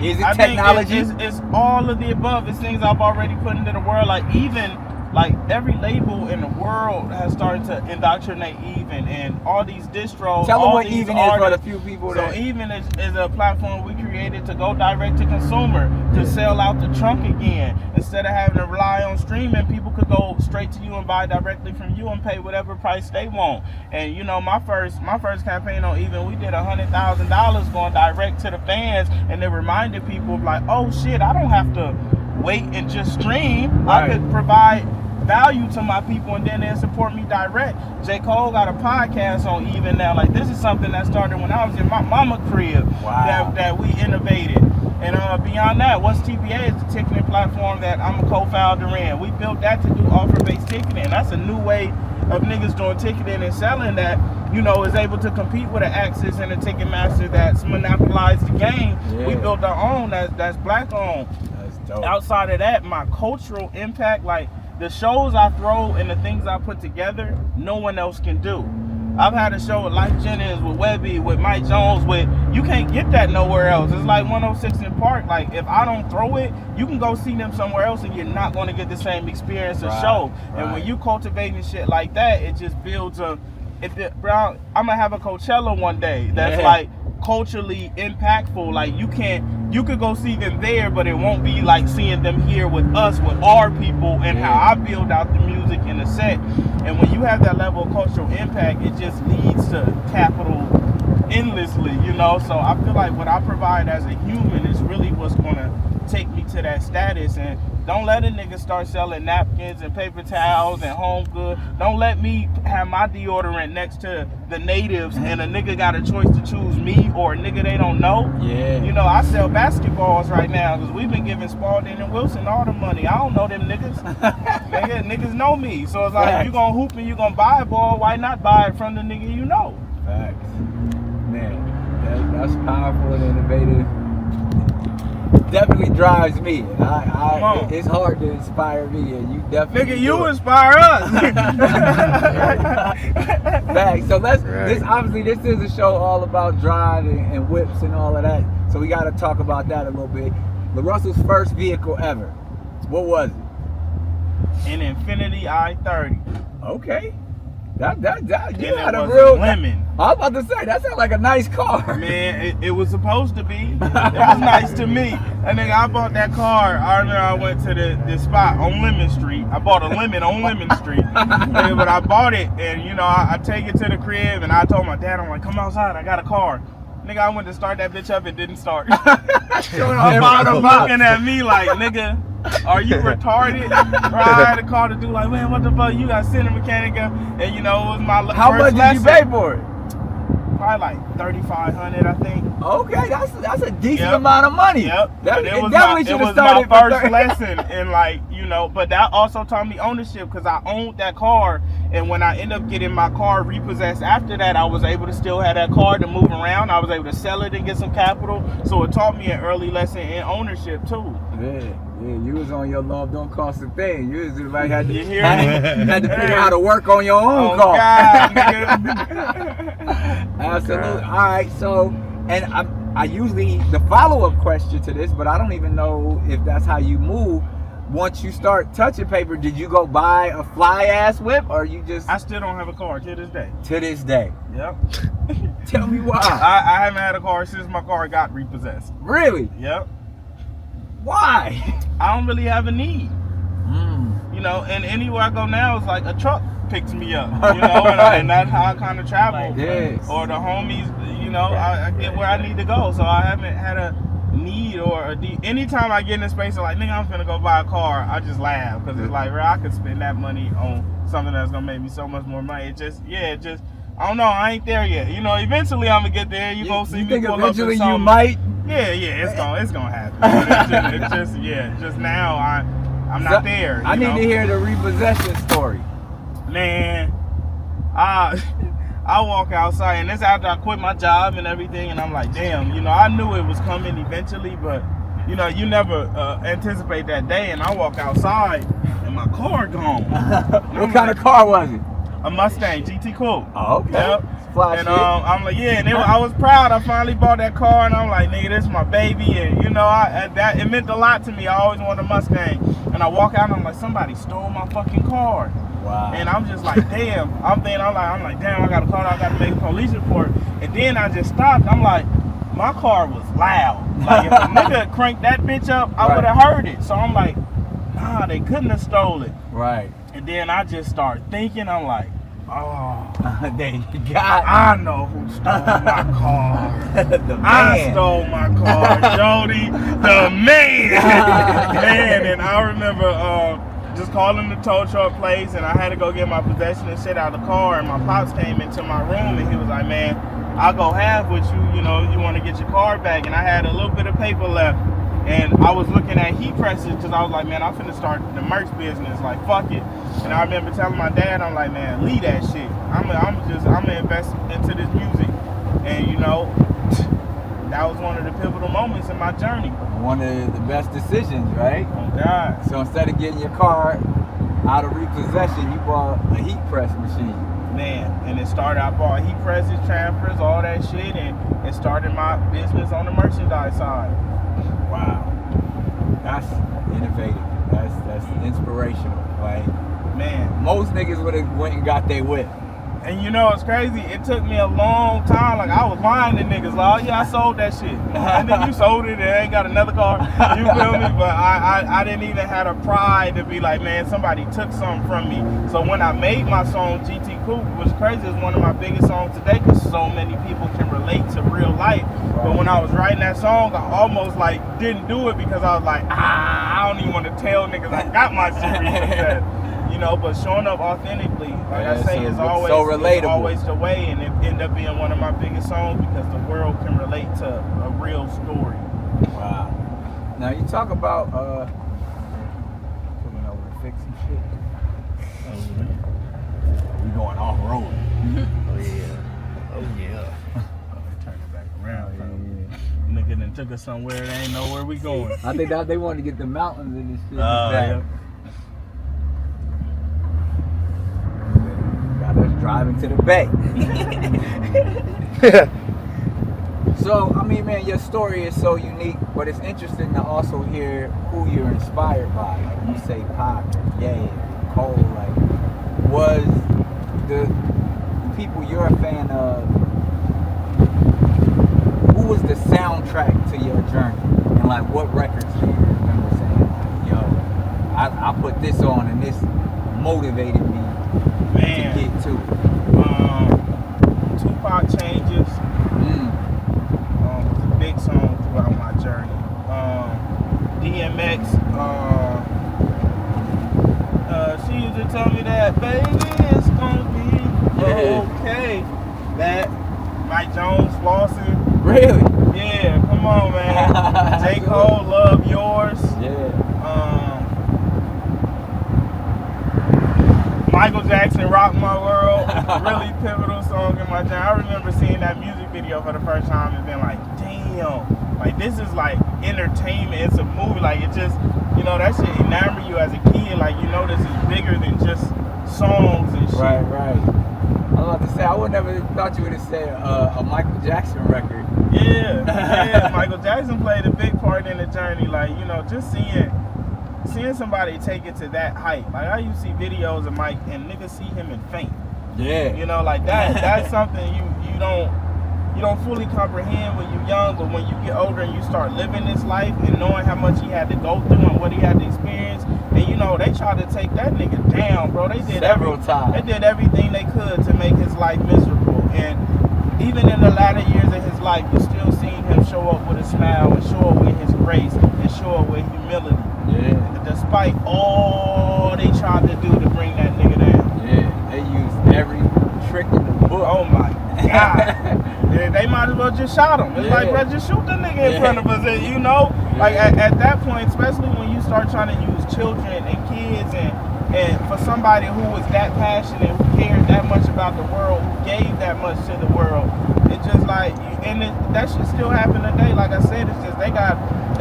Is it technology? It's all of the above. It's things I've already put into the world. Like even like every label in the world has started to indoctrinate Even, and all these distros. Tell them what these Even artists, is for the few people that. So Even is a platform we created to go direct to consumer, to sell out the trunk again. Instead of having to rely on streaming, people could go straight to you and buy directly from you and pay whatever price they want. And you know, my first campaign on Even, we did $100,000 going direct to the fans, and it reminded people of like, oh shit, I don't have to wait and just stream. Right. I could provide value to my people, and then they'll support me direct. J. Cole got a podcast on Even now. Like, this is something that started when I was in my mama crib. Wow. that we innovated. And beyond that, What's TBA is the ticketing platform that I'm a co-founder in. We built that to do offer-based ticketing. That's a new way of niggas doing ticketing and selling that, you know, is able to compete with an Axis and a Ticketmaster that's monopolized the game. Yeah. We built our own that's black owned. That's dope. Outside of that, my cultural impact, like the shows I throw and the things I put together, no one else can do. I've had a show with Life Jennings, with Webby, with Mike Jones, you can't get that nowhere else. It's like 106 in Park. Like, if I don't throw it, you can go see them somewhere else and you're not going to get the same experience or show. And when you cultivating shit like that, it just builds I'm going to have a Coachella one day that's like culturally impactful. Like, you could go see them there, but it won't be like seeing them here with us, with our people, and how I build out the music and the set. And when you have that level of cultural impact, it just leads to capital endlessly, you know. So I feel like what I provide as a human is really what's going to take me to that status. And don't let a nigga start selling napkins and paper towels and home goods. Don't let me have my deodorant next to the natives and a nigga got a choice to choose me or a nigga they don't know. Yeah. You know, I sell basketballs right now because we've been giving Spalding and Wilson all the money. I don't know them niggas. Niggas know me. So it's like, if you gonna hoop and you gonna buy a ball, why not buy it from the nigga you know? Facts. Man, that's powerful and innovative. Definitely drives me. It's hard to inspire me, and you definitely. Nigga, you inspire us. Facts. So this obviously this is a show all about drive and whips and all of that. So we got to talk about that a little bit. LaRussell's first vehicle ever. What was it? An Infiniti i30. Okay. That you had a was real lemon. I was about to say that sounds like a nice car. Man, it was supposed to be. It was nice to me. And then I bought that car. I remember I went to the spot on Lemon Street. I bought a lemon on Lemon Street. But I bought it, and you know, I take it to the crib, and I told my dad, I'm like, come outside, I got a car. Nigga, I went to start that bitch up, it didn't start. My father looking at me like, nigga, are you retarded? Bro, I had to call the dude like, man, what the fuck? You got to send a mechanic up. And you know, it was my How much did you pay for it? probably like 3,500, I think. Okay, that's a decent Yep. amount of money. Yep. That, But it definitely should have started my for first 30. lesson, and like, you know, but that also taught me ownership because I owned that car, and when I ended up getting my car repossessed after that, I was able to still have that car to move around. I was able to sell it and get some capital, so it taught me an early lesson in ownership too. Yeah, you was on your love don't cost a thing. You was like had to, You hear had to figure out how to work on your own Oh car. God, nigga. Absolutely. All right, so and I usually the follow-up question to this, but I don't even know if that's how you move. Once you start touching paper, did you go buy a fly ass whip or you just I still don't have a car to this day. to this day? Yep. Tell me why. I haven't had a car since my car got repossessed. Really? Yep. Why? I don't really have a need. Mm. You know, and anywhere I go now, it's like a truck picks me up, you know, and that's how I kind of travel. Yes. Or the homies, you know, I get where I need to go. So I haven't had a need or anytime I get in a space of like, nigga, I'm finna go buy a car, I just laugh because it's like, bro, I could spend that money on something that's gonna make me so much more money. It just I don't know, I ain't there yet. You know, eventually I'm gonna get there. You gonna see you me think pull eventually up in something. you might? Yeah, it's gonna happen. Just now I'm not there. I need to hear the repossession story. Man, I walk outside, and this after I quit my job and everything, and I'm like, damn, you know, I knew it was coming eventually, but you know, you never anticipate that day. And I walk outside, and my car gone. What kind of car was it? A Mustang GT Coupe. Oh, okay. Yep. Fly And shit. I'm like, yeah, and I was proud. I finally bought that car, and I'm like, nigga, this is my baby, and you know, it meant a lot to me. I always wanted a Mustang, and I walk out, and I'm like, somebody stole my fucking car. Wow. And I'm just like, damn. I'm like, damn, I got a car, I got to make a police report. And then I just stopped. I'm like, my car was loud. Like if a nigga cranked that bitch up, I would have heard it. So I'm like, nah, they couldn't have stole it. Right. And then I just start thinking, I'm like, oh, They got I know who stole my car. the man. I stole my car, Jody, the man. And I remember just calling the tow truck place, and I had to go get my possession and shit out of the car. And my pops came into my room, and he was like, man, I'll go half with you, you know, you want to get your car back. And I had a little bit of paper left. And I was looking at heat presses because I was like, man, I'm finna start the merch business. Like, fuck it. And I remember telling my dad, I'm like, man, leave that shit. I'm gonna invest into this music. And you know, that was one of the pivotal moments in my journey. One of the best decisions, right? Oh God. So instead of getting your car out of repossession, you bought a heat press machine. Man, and it started, I bought heat presses, transfers, all that shit, and it started my business on the merchandise side. Wow. That's innovative. That's inspirational. Like, Man. most niggas would have went and got their whip. And you know, it's crazy. It took me a long time. Like, I was lying to niggas. Like, oh, yeah, I sold that shit. And then you sold it and ain't got another car. You feel me? But I didn't even have a pride to be like, man, somebody took something from me. So when I made my song, GT Coupe, was crazy. It's one of my biggest songs today because so many people can relate to real life. But when I was writing that song, I almost, like, didn't do it because I was like, I don't even want to tell niggas I got my shit repossessed. You know, but showing up authentically, like I say, is always so relatable. It's always the way, and it ended up being one of my biggest songs because the world can relate to a real story. Wow. Now you talk about coming over to fix some shit. We going off road. Oh yeah. Turn it back around. Nigga done took us somewhere that ain't know where we going. I think that they wanted to get the mountains and this shit. Yeah. Got us driving to the bay. So, I mean, man, your story is so unique, but it's interesting to also hear who you're inspired by. Like you say Pac, Ye, Cole, like, was the people you're a fan of, who was the soundtrack to your journey? And like, what records do you remember saying, like, yo, I put this on and this motivated me to get to it? Tupac Changes. Was a big song throughout my journey. DMX, she used to tell me that, baby, it's gonna be okay. That Mike Jones, Flossin'. Really? Yeah, come on, man. J. Cole, Love Yours. Yeah. Michael Jackson, Rock My World. Really pivotal song in my time. I remember seeing that music video for the first time and being like, damn, like this is like entertainment. It's a movie. Like it just, you know, that shit enamor you as a kid. Like, you know, this is bigger than just songs and shit. Right, right. I was about to say, I would never thought you would have said a Michael Jackson record. Yeah, yeah. Michael Jackson played a big part in the journey. Like, you know, just seeing somebody take it to that height. Like I used to see videos of Mike and niggas see him and faint. Yeah. You know, like that's something you don't fully comprehend when you're young, but when you get older and you start living this life and knowing how much he had to go through and what he had to experience, and you know, they tried to take that nigga down, bro. They did several times. They did everything they could to make his life miserable. And even in the latter years of his life, you still seen him show up with a smile and show up with his grace and show up with humility. Yeah. Despite all they tried to do to bring that nigga down. Yeah, they used every trick in the book. Oh my God. They might as well just shot him. It's like, bro, just shoot the nigga in front of us. And, you know, like at that point, especially when you start trying to use children and kids and for somebody who was that passionate, who cared that much about the world, who gave that much to the world, it's just like, and that shit still happen today. Like I said, it's just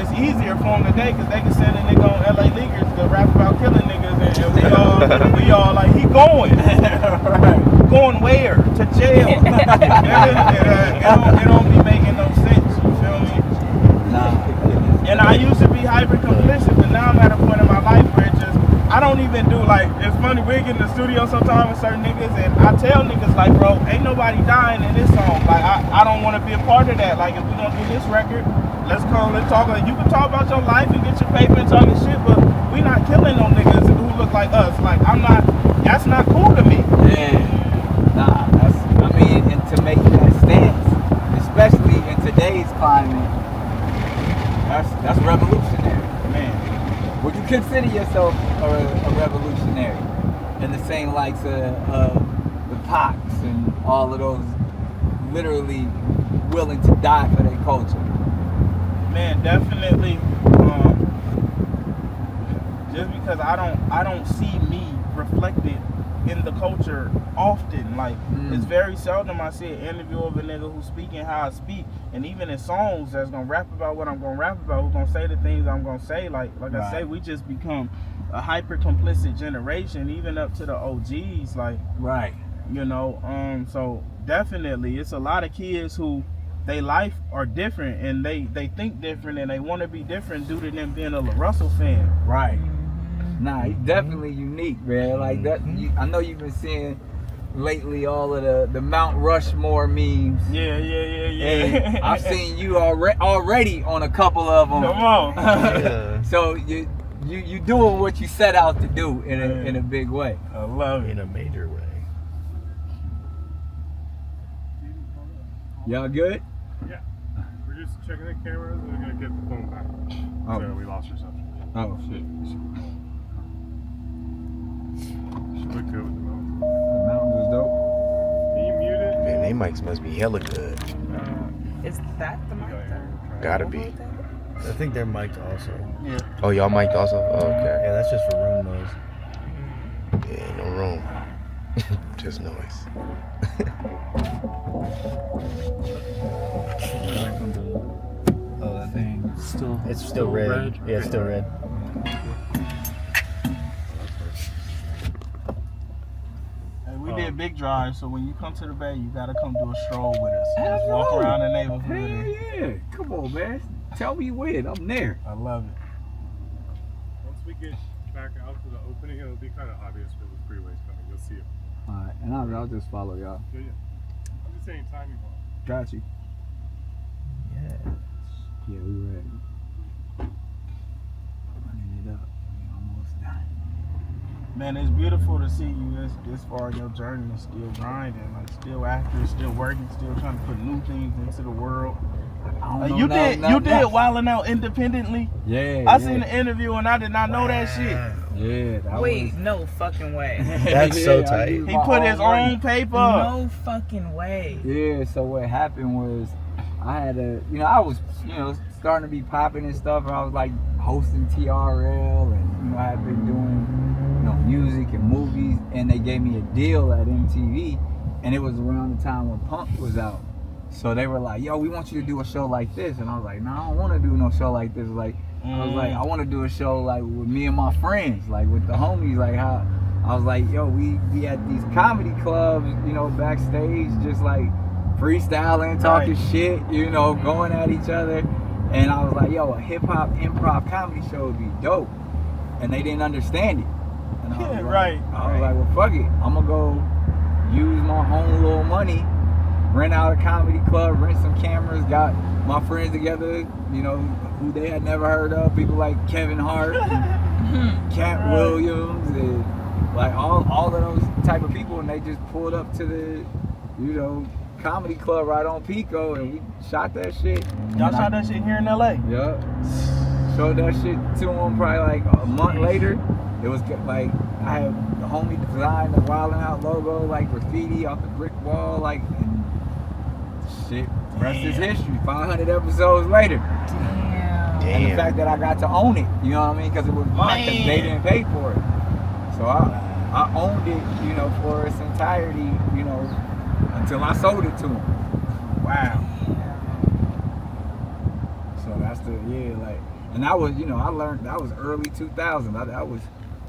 it's easier for them today because they can send a nigga on LA Leaguers to rap about killing niggas, and we all like, he going. Right. Going where? To jail. It don't be making no sense, you feel me? Nah. And I used to be hyper complicit, but now I'm at a point in my life where it just, I don't even do, like, it's funny, we get in the studio sometimes with certain niggas, and I tell niggas, like, bro, ain't nobody dying in this song. Like, I don't want to be a part of that. Like, if we gonna do this record, let's talk. Like, you can talk about your life and get your paper and talking shit, but we not killing no niggas who look like us. Like, that's not cool to me. Yeah. Nah, and to make that stance, especially in today's climate, that's revolutionary. Man. Would you consider yourself a revolutionary in the same likes of the Pox and all of those literally willing to die for their culture? Man, definitely. Just because I don't see me reflected in the culture often. Like, it's very seldom I see an interview of a nigga who's speaking how I speak, and even in songs that's gonna rap about what I'm gonna rap about, who's gonna say the things I'm gonna say. Like right. I say, we just become a hyper complicit generation, even up to the OGs. Like, right, you know. So definitely, it's a lot of kids who they life are different and they think different and they want to be different due to them being a LaRussell fan. Right. Nah, he's definitely unique, man. Like that, I know you've been seeing lately all of the Mount Rushmore memes. Yeah. And I've seen you already on a couple of them. Come on. Yeah. So you doing what you set out to do in a big way. I love it. In a major way. Y'all good? Yeah. We're just checking the cameras and we're gonna get the phone back. Oh. So we lost reception. Oh shit. Should look good with the mountain. The mountains is dope. Can you mute it? Man, they mics must be hella good. Is that the mic there? Gotta be. I think they're mic'd also. Yeah. Oh, y'all mic'd also? Oh, okay. Yeah, that's just for room noise. Yeah, ain't no room. Just noise. Oh, that thing. Still. It's still red. Yeah, it's still red. We did big drive, so when you come to the Bay, you gotta come do a stroll with us. Just walk around the neighborhood. Hell yeah. Come on, man. Tell me when. I'm there. I love it. Once we get back out to the opening, it'll be kind of obvious where the freeway's coming. You'll see it. Alright, and I'll just follow y'all. Yeah. I'm just saying timing wise. Got you. Yeah. Yeah, we ready. Running it up. We almost done. Man, it's beautiful to see you this far in your journey and still grinding, like still active, still working, still trying to put new things into the world. You did Wildin' Out independently. Yeah. I seen the interview and I did not know that shit. Yeah, that Wait, was. no fucking way. That's so I tight. used He my put his money. own paper. No fucking way. Yeah, so what happened was I had I was, starting to be popping and stuff. And I was like hosting TRL and, I had been doing, music and movies. And they gave me a deal at MTV. And it was around the time when Punk was out. So they were like, yo, we want you to do a show like this. And I was like, no, I don't want to do no show like this. Like, I was like, I want to do a show like with me and my friends, like with the homies. Like how I was like, yo, we at these comedy clubs, backstage, just like freestyling, talking shit, going at each other. And I was like, yo, a hip hop improv comedy show would be dope. And they didn't understand it. And I was like, I was like, well, fuck it. I'm gonna go use my own little money, rent out a comedy club, rent some cameras, got my friends together, who they had never heard of, people like Kevin Hart, and Cat Williams, and like all of those type of people, and they just pulled up to the, comedy club right on Pico, and we shot that shit. Y'all shot that shit here in LA? Yup. Showed that shit to them probably like a month later. It was like, I had the homie design the Wildin' Out logo, like graffiti off the brick wall, like, and shit, rest is history. 500 episodes later. Damn. And the fact that I got to own it, you know what I mean? Because it was mine, because they didn't pay for it. So I owned it, for its entirety, until I sold it to them. Wow. So that's and that was, I learned, that was early 2000. That was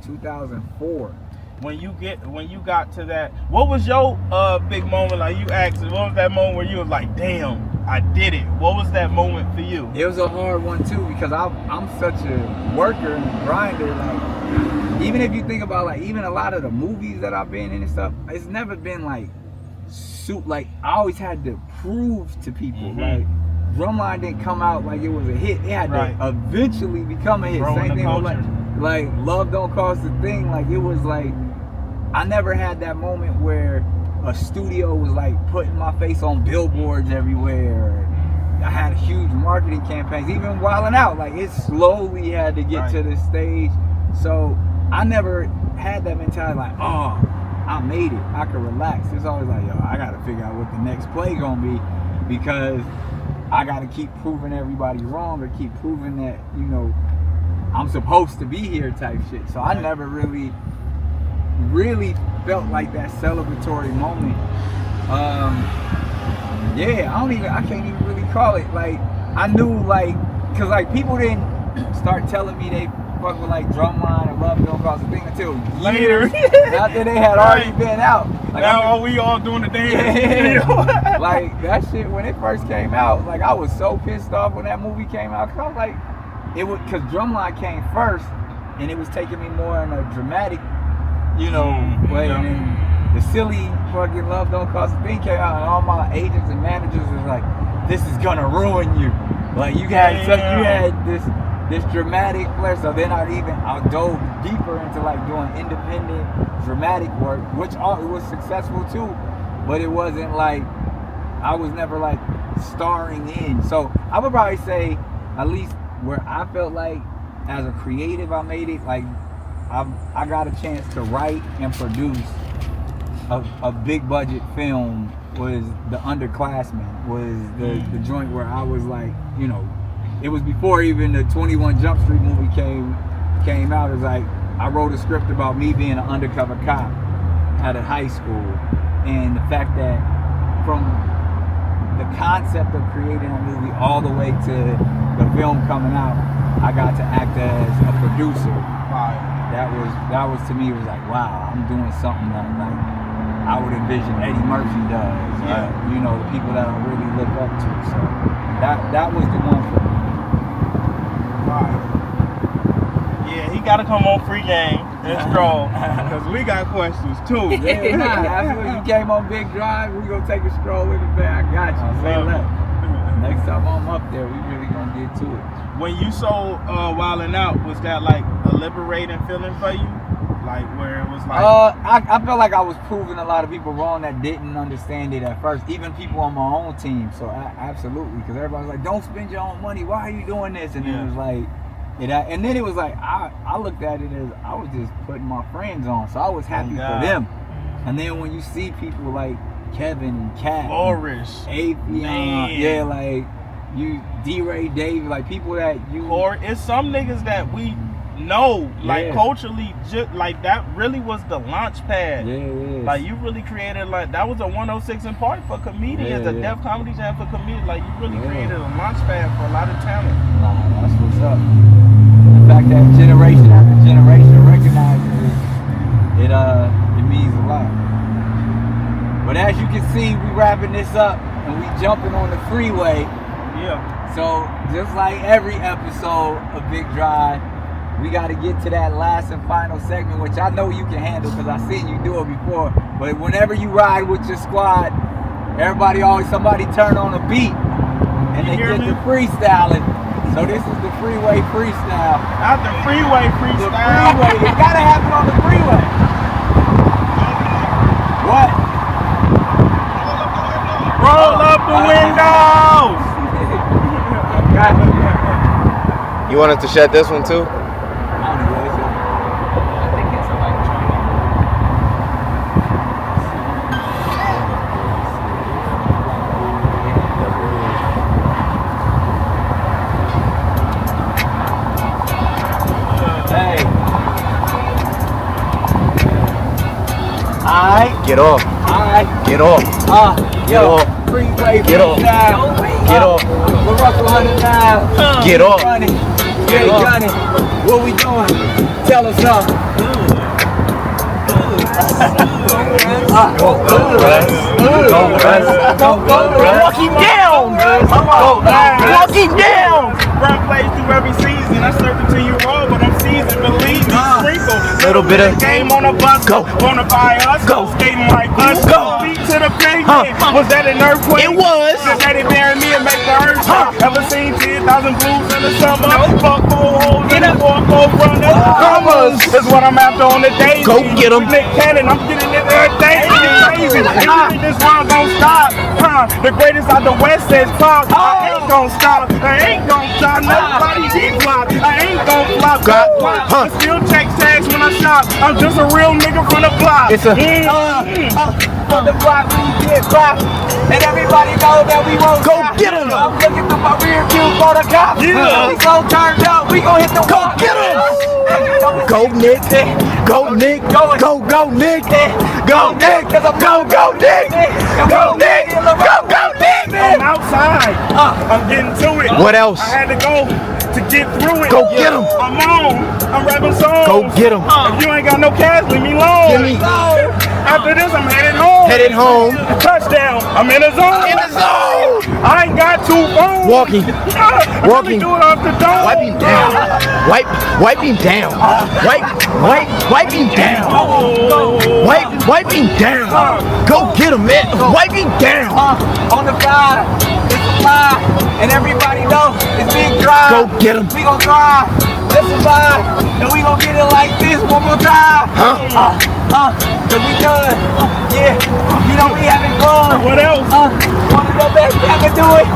2004. When you got to that, what was your big moment? Like you asked, what was that moment where you was like, damn, I did it? What was that moment for you? It was a hard one too, because I'm such a worker and a grinder. Like, even if you think about like even a lot of the movies that I've been in and stuff, it's never been like like I always had to prove to people. Like Drumline didn't come out like it was a hit. It had to eventually become a hit. Same thing with like Love Don't Cost a Thing. Like it was like I never had that moment where a studio was like putting my face on billboards everywhere. I had huge marketing campaigns, even Wildin' Out. Like it slowly had to get to the stage. So I never had that mentality like, oh, I made it. I could relax. It's always like, yo, I gotta figure out what the next play gonna be, because I gotta keep proving everybody wrong, or keep proving that, I'm supposed to be here type shit. So I never really felt like that celebratory moment. I can't even really call it. Like I knew, like, cause like people didn't start telling me they fuck with like Drumline and Love Don't Cost a Thing until years after they had already been out. Like, now we all doing the dance. Like that shit when it first came out, like I was so pissed off when that movie came out, cause I was like, cause Drumline came first, and it was taking me more in a dramatic, way. And then the silly fucking Love Don't Cost a Thing came out, and all my agents and managers was like, this is gonna ruin you. Like you had this dramatic flair. So then I dove deeper into like doing independent dramatic work, which it was successful too, but it wasn't like, I was never like starring in. So I would probably say, at least where I felt like as a creative I made it, like I got a chance to write and produce a big budget film, was The Underclassmen, was the joint where I was like, it was before even the 21 Jump Street movie came out. It was like, I wrote a script about me being an undercover cop at a high school, and the fact that from the concept of creating a movie all the way to the film coming out, I got to act as a producer. That was to me, it was like, wow, I'm doing something that like I would envision Eddie Murphy does. The people that I really look up to. So that was the one for me. Yeah, he gotta come on Free Game and stroll, because we got questions too. Absolutely. You came on Big Drive, we gonna take a stroll in the back. I got you. Say less. Next time I'm up there, we really gonna get to it. When you sold Wildin' Out, was that like a liberating feeling for you? Like where it was like I felt like I was proving a lot of people wrong that didn't understand it at first, even people on my own team. So absolutely, because everybody was like, don't spend your own money, why are you doing this? And it was like, And then it was like I looked at it as I was just putting my friends on, so I was happy for them. And then when you see people like Kevin and Kat, Boris, Afion, yeah, like you, D-Ray, Dave, like people that you, or it's some niggas that we know, like culturally, just like that really was the launch pad. Like you really created, like that was a 106 in Park for comedians, a Def Comedy Jam for comedians. Like you really created a launch pad for a lot of talent. Nah, that's what's up. The fact that generation after generation recognizes it, it means a lot. But as you can see, we wrapping this up and we jumping on the freeway. Yeah. So just like every episode of Big Drive, we got to get to that last and final segment, which I know you can handle because I've seen you do it before. But whenever you ride with your squad, somebody turn on a beat and they get to freestyling. So this is the Freeway freestyle. Not the Freeway freestyle. The freeway. It got to happen on the freeway. What? Roll up the windows. You want us to shut this one too? Get off. Get off. Get off. Freeway. Get off. Get off. We're Russell 100 now. Get off. Get Johnny. What we doing? Tell us something. Walk him down. Walk him down. Run plays through every season. I serve it to you raw, but I'm seasoned. Believe me, sprinkle. Little bit of game on a bus. Go. Wanna buy us? Go. Skating like us. Go. Feet to the pavement. Was that an earthquake? It was. Did they bury me and make the earth shake? Ever seen 10,000 blues in the summer? Fuck 4 holes in the 4 runners. Commas is what I'm after on the day. Go get 'em. Nick Cannon, I'm getting it every day. Crazy. You think this round gon' stop? The greatest out the West says talk. I ain't gon' stop. I ain't gon' stop. Nobody D-block. I ain't gon' flop. I still check tags when I shop. I'm just a real nigga from the block. It's a On the block we get blocked. And everybody know that we won't Go stop. get 'em. I'm looking through my rear view for the cops. Yeah. We gon' turn up. We gon' hit the Go wall. get 'em. Go Nick. Go Nick. Go Nick. Go Nick. Go Nick. Go Nick. Go Nick. I'm outside. I'm getting to it. What else? I had to go to get through it. Go get 'em. I'm on. I'm rapping songs. Go get 'em. If you ain't got no cash, leave me alone. Give me. After this, I'm headed home. Headed home. Touchdown. I'm in the zone. In the zone. I ain't got 2 phones. Walking. Walking. Do it off the dome. Wipe him down. Wipe him down. Wipe him down. Wipe him down. Go get him, man. Wipe him down. On the fly, it's a fly, and everybody know it's Big Drive. Go get him. We gon' drive, let's survive, and we gon' get it like this one more time. Cause we done, yeah, you know we having fun. What else? One of the best ever do it,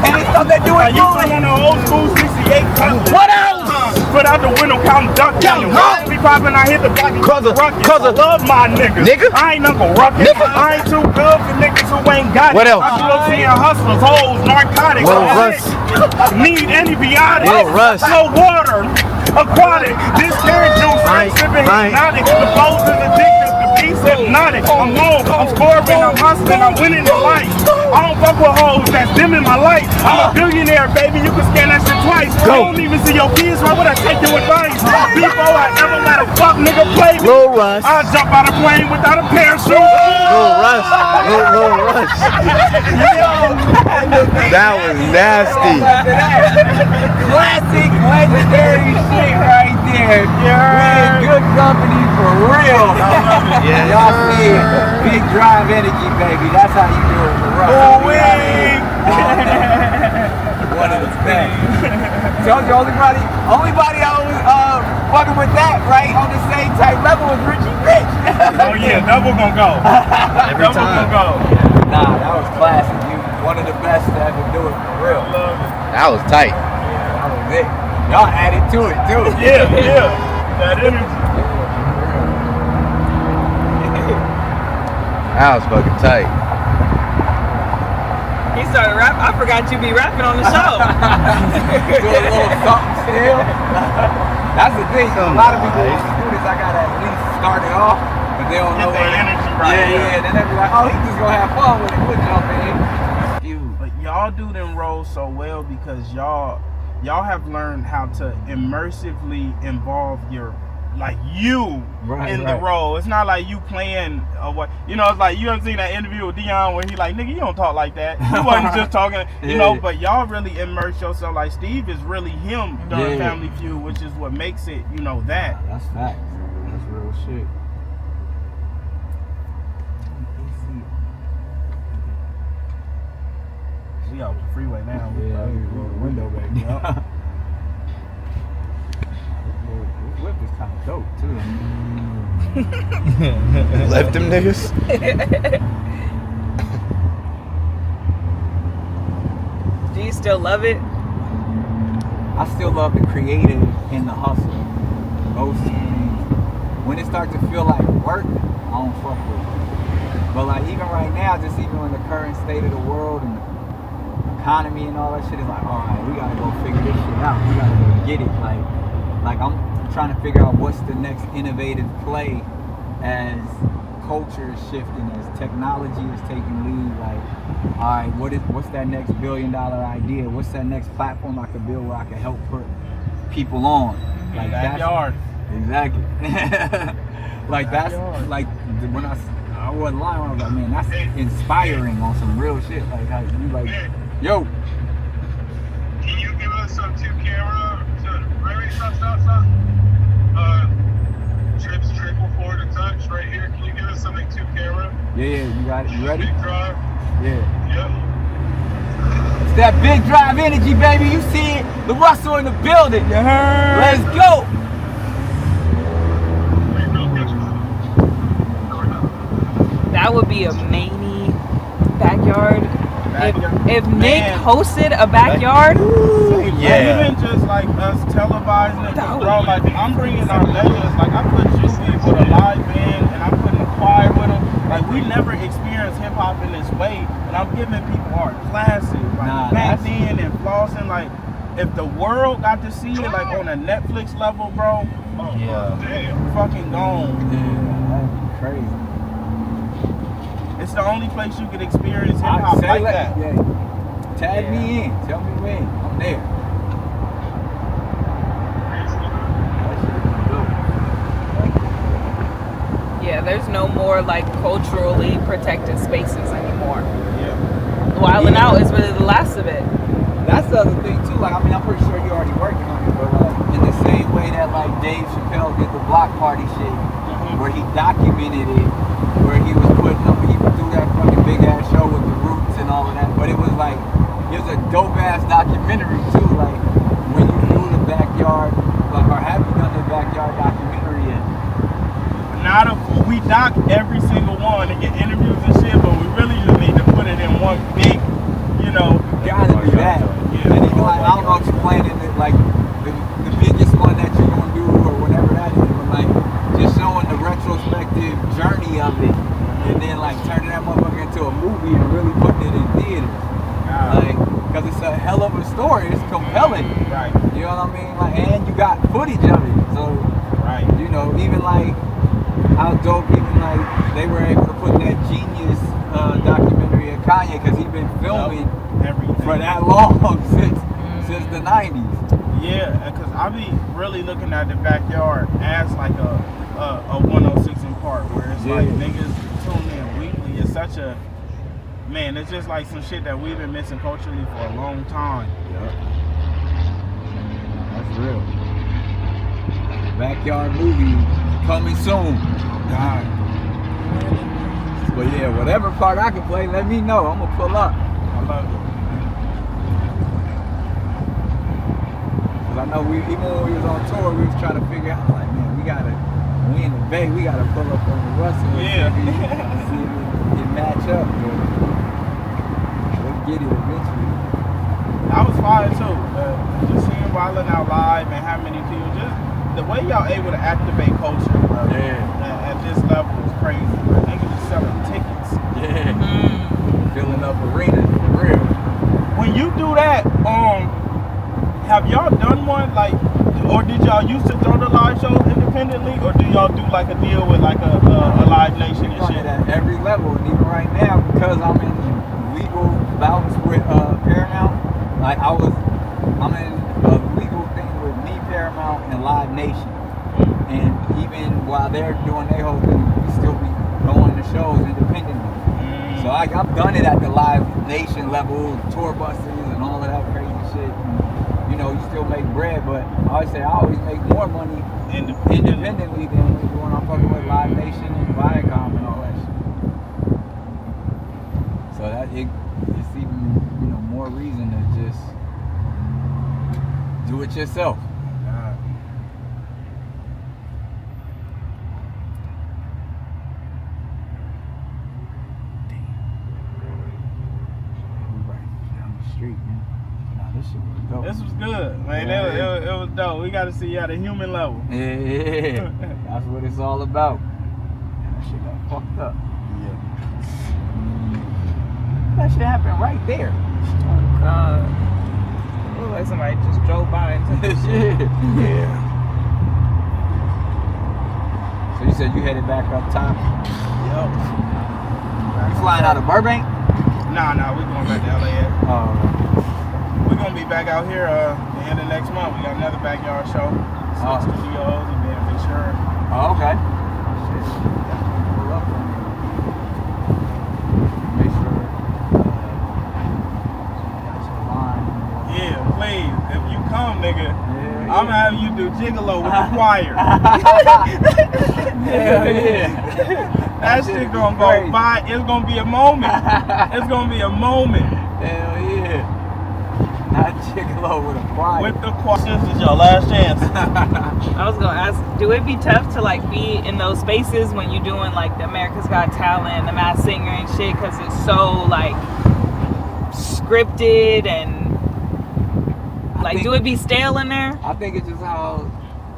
and it's something that do I it used to good. run an old school 68 cut. What else? Put out the window, counting duck down. Be popping, I hit the block. Cause I love my niggas. Nigga? I ain't Uncle Ruckus. Nigga? I ain't too good for niggas who ain't got What it. else? I grew up seeing hustlers, hoes, narcotics. Little Russ. Need antibiotics. Little Russ. No water. Aquatic. This carrot juice. I'm sipping hypnotic. The flows is addictive. The beats hypnotic. I'm on. I'm scoring. I'm hustling. I'm winning in life. I don't fuck with hoes that's dimming my light. I'm a billionaire, baby. You can scan that shit twice. Go. I don't even see your kids. Why would I take your advice? Before I ever let a fuck nigga play me, Lil Russ. I jump out of plane without a parachute. Lil Russ. Lil Russ. That was nasty. Classic, legendary shit right there. Yeah. Good company for real. Yes, Y'all see it. Big Drive energy, baby. That's how you do it for Russ. One of the best. Told you, only body I was fucking with that, right? On the same type level was Richie Rich. Oh yeah, double gonna go. Every Double time. gonna go. Nah, that was classic. You one of the best to ever do it for real. That was tight. That was it. Y'all added to it too. Yeah. That energy. That was fucking tight. He started rap. I forgot you be rapping on the show. Do a little something still. That's the thing. So a lot of people want to do this. I gotta at least start it off, but they don't know Get the energy right. Yeah. Then they be like, oh, he just gonna have fun with it. We'll jump in. But y'all do them roles so well because y'all have learned how to immersively involve you in the role. It's not like you playing what it's like you ever seen that interview with Dion where he like, nigga, you don't talk like that. He wasn't just talking, but y'all really immerse yourself. Like Steve is really him during Family Feud, which is what makes it, that. That's facts. That's real shit. We out with the freeway now. Yeah, we roll the window back. Yep. This whip is kind of dope too. Left them niggas. Do you still love it? I still love the creative and the hustle. Those two things. When it starts to feel like work, I don't fuck with it. But like even right now, just even in the current state of the world and the economy and all that shit, is like, all right, we gotta go figure this shit out. We gotta go get it. Like I'm trying to figure out what's the next innovative play as culture is shifting, as technology is taking lead. Like, all right, what's that next $1 billion idea? What's that next platform I could build where I can help put people on? Like backyard. Exactly. Like that's like when I wasn't lying. I was like, man, that's inspiring on some real shit. Like how you like, yo. Can you give us some 2-camera trips triple forward to touch right here? Can you give us something 2-camera? Yeah, you got it. You ready? Big drive. Yeah. Yep. It's that big drive energy, baby. You see it? The Russell in the building. You heard? Let's go. That would be a many backyard. If Nick hosted a backyard, even just like us televising it, bro. Like I'm bringing our legends. Like I put Juby with a live band, and I'm putting a choir with them. Like we never experienced hip hop in this way, and I'm giving people our classes. Like back then and flossing. Like if the world got to see it, like on a Netflix level, bro. Fucking gone. Yeah, that's crazy. It's the only place you could experience hip hop like that. Yeah. Tag me in. Tell me when. I'm there. yeah, there's no more like culturally protected spaces anymore. Yeah. Wilding Out is really the last of it. That's the other thing too. Like, I mean, I'm pretty sure you're already working on it, but like in the same way that like Dave Chappelle did the block party shit, where he documented it, where he was putting up, he would do that fucking big ass show with the Roots and all of that. But it was like, it was a dope ass documentary too. Like when you do the backyard, like, or have you done the backyard documentary yet? We doc every single one and get interviews and shit, but we really just need to put it in one big, Gotta be that. Yeah. And even like, I don't know, explaining it like the biggest one that you're gonna do or whatever that is, but like just showing the retrospective journey of it, and then like turning that motherfucker into a movie and really putting it in theaters. Like, cause it's a hell of a story. It's compelling. Right. You know what I mean? Like, and you got footage of it. So, right. Even like how dope, even like they were able to put that Genius documentary of Kanye, cause he's been filming everything for that long since the 90s. Yeah, because I be really looking at the backyard as like a 106 in Park, where it's like niggas tune in weekly. It's such a it's just like some shit that we've been missing culturally for a long time. Yep. That's real. Backyard movie coming soon. God. But yeah, whatever part I can play, let me know. I'm gonna pull up. I love it. Cause I know even when we was on tour, we was trying to figure out, like, man, when we in the Bay, we gotta pull up on the Russell. Yeah. See if it match up. But we'll get it eventually. I was fire too. Just seeing been wilding out live and how many people just the way y'all able to activate culture, bro. Yeah. At this level is crazy. Bro. Niggas just selling tickets. Yeah. Filling up arenas for real. When you do that, have y'all done one like, or did y'all used to throw the live shows independently, or do y'all do like a deal with like a Live Nation and shit? At every level, and even right now, because I'm in legal bouts with Paramount, like I'm in a legal thing with me, Paramount, and Live Nation. And even while they're doing their whole thing, we still be going to shows independently. So I've done it at the Live Nation level, tour buses and all of that crazy shit. And, you know, you still make bread, but I always make more money independently than when I'm fucking with Live Nation and Viacom and all that shit. So that it's even more reason to just do it yourself. This was good, man. It was dope. We got to see you at a human level. Yeah. That's what it's all about. That shit got fucked up. Yeah. That shit happened right there. Oh God. It looked like somebody just drove by and took this shit. Yeah. So you said you headed back up top? Yup. You flying out of Burbank? Nah, we going back to LAX. Oh. We're gonna be back out here the end of next month. We got another backyard show. Six studios and then Ventura. Oh, okay. Shit. Pull up on me. Make sure got your line. Yeah, please. If you come, nigga, Yeah, I'm having you do gigolo with the choir. Yeah. That shit gonna go by. It's gonna be a moment. It's gonna be a moment. Hell yeah. Not gigolo with a choir. With the choir. This is your last chance. I was gonna ask, do it be tough to like be in those spaces when you're doing like the America's Got Talent, the Masked Singer and shit, because it's so like scripted and like, do it be stale in there? I think it's just how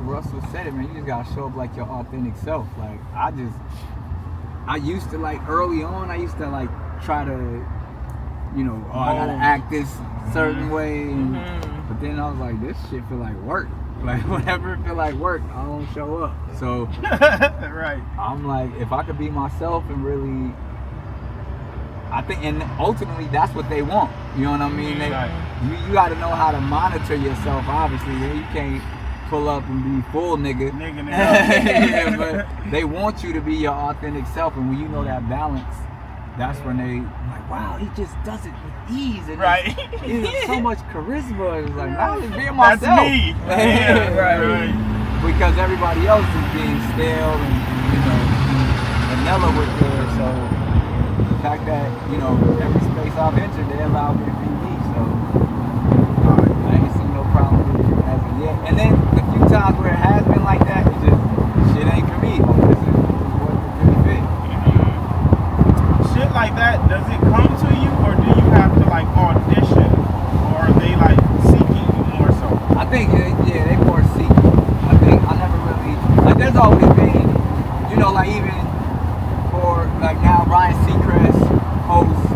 Russell said it, man. You just gotta show up like your authentic self. Like I used to like early on. I used to like try to, I gotta act this certain way, but then I was like, this shit feel like work. Like whenever it feel like work, I don't show up. So right. I'm like, if I could be myself and really, I think, and ultimately that's what they want. You know what I mean? You got to know how to monitor yourself. Obviously, you can't pull up and be full nigga. Yeah, but they want you to be your authentic self, and when you know that balance, that's when they like, wow, he just does it with ease, and he has so much charisma. It's like, nah, just being myself. That's me. Right. Because everybody else is being stale and vanilla with it. So the fact that every space I've entered, they allow me to be me. So I ain't seen no problem with it as of yet. And then the few times where it has been like that, it's just shit ain't for me. This is what really fit. Shit like that, does it come to you, or do you have to like audition, or are they like seeking you more so? I think they more seeking. I think I never really like. There's always been, like even for like now Ryan Seacrest hosts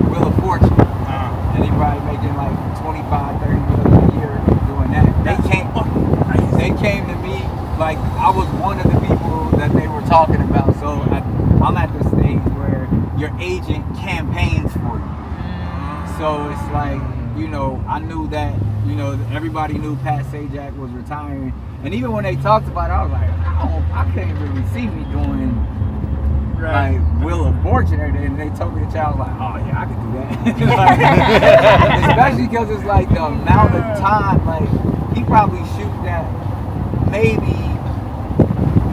Wheel of Fortune, and he probably making like 25-30 million a year doing that. They came to me like I was one of the people that they were talking about. So I'm at the stage where your agent campaigns for you. So it's like, I knew that, everybody knew Pat Sajak was retiring. And even when they talked about it, I was like, I can't really see me doing like Wheel of Fortune. And they told me the child was like, oh yeah, I could do that. Especially because it's like the amount of time, like he probably shoot that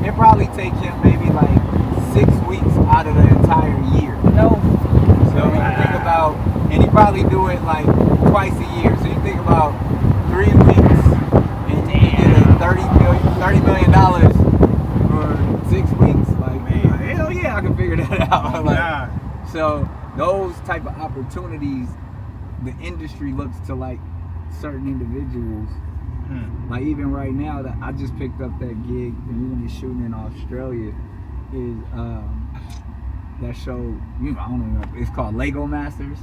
it probably take him maybe like 6 weeks out of the entire year. No. So you think about, and he probably do it like twice a year. So you think about 3 weeks, and you get $30 million for 6 weeks. Like, man, hell yeah, I can figure that out. Like, so those type of opportunities, the industry looks to like certain individuals. Like even right now, that I just picked up that gig and we're gonna be shooting in Australia. Is that show? I don't know. It's called Lego Masters,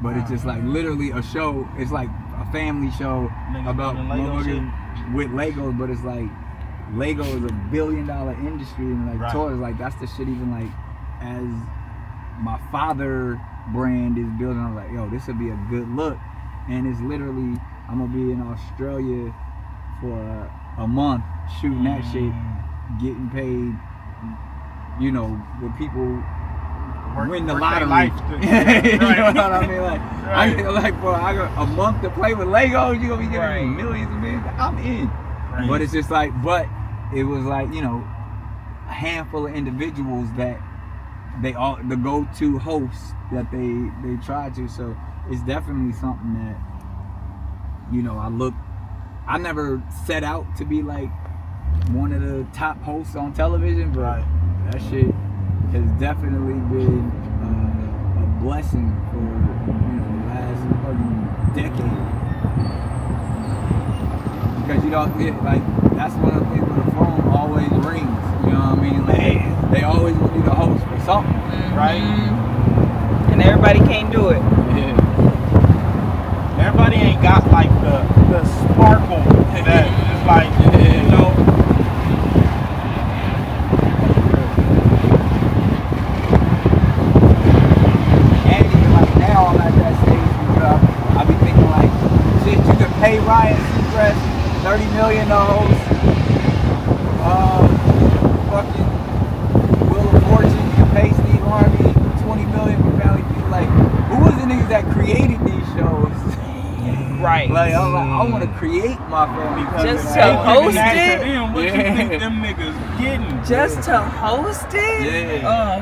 but it's just like literally a show. It's like a family show about motherfuckers with Legos, but it's like Lego is $1 billion industry, and like toys, like that's the shit. Even like as my father brand is building, I'm like, yo, this would be a good look. And it's literally, I'm gonna be in Australia for a month shooting that shit, getting paid, you know, with people win the lottery. You know what I mean? Like, I got a month to play with Legos, you're gonna be giving me millions and millions. I'm in. But it's just like, but it was like, you know, a handful of individuals that they all, the go-to hosts that they try to. So it's definitely something that, you know, I never set out to be like one of the top hosts on television, but that shit has definitely been a blessing for, you know, the last fucking decade. Because you don't get, like, that's one of the things where the phone always rings, you know what I mean? Like, they always want you to host for something, right? And everybody can't do it. Yeah. Everybody ain't got like the sparkle that is like, you know. And even like now I'm at that stage where I be thinking like, shit, you could pay Ryan Seacrest $30 million fucking Wheel of Fortune, you can pay Steve Harvey $20 million for Valley View. Like, who was the niggas that created these shows? Right. Like, I'm like, I want to create my family. Just to host it? What you think them niggas getting? Just to host it? Yeah.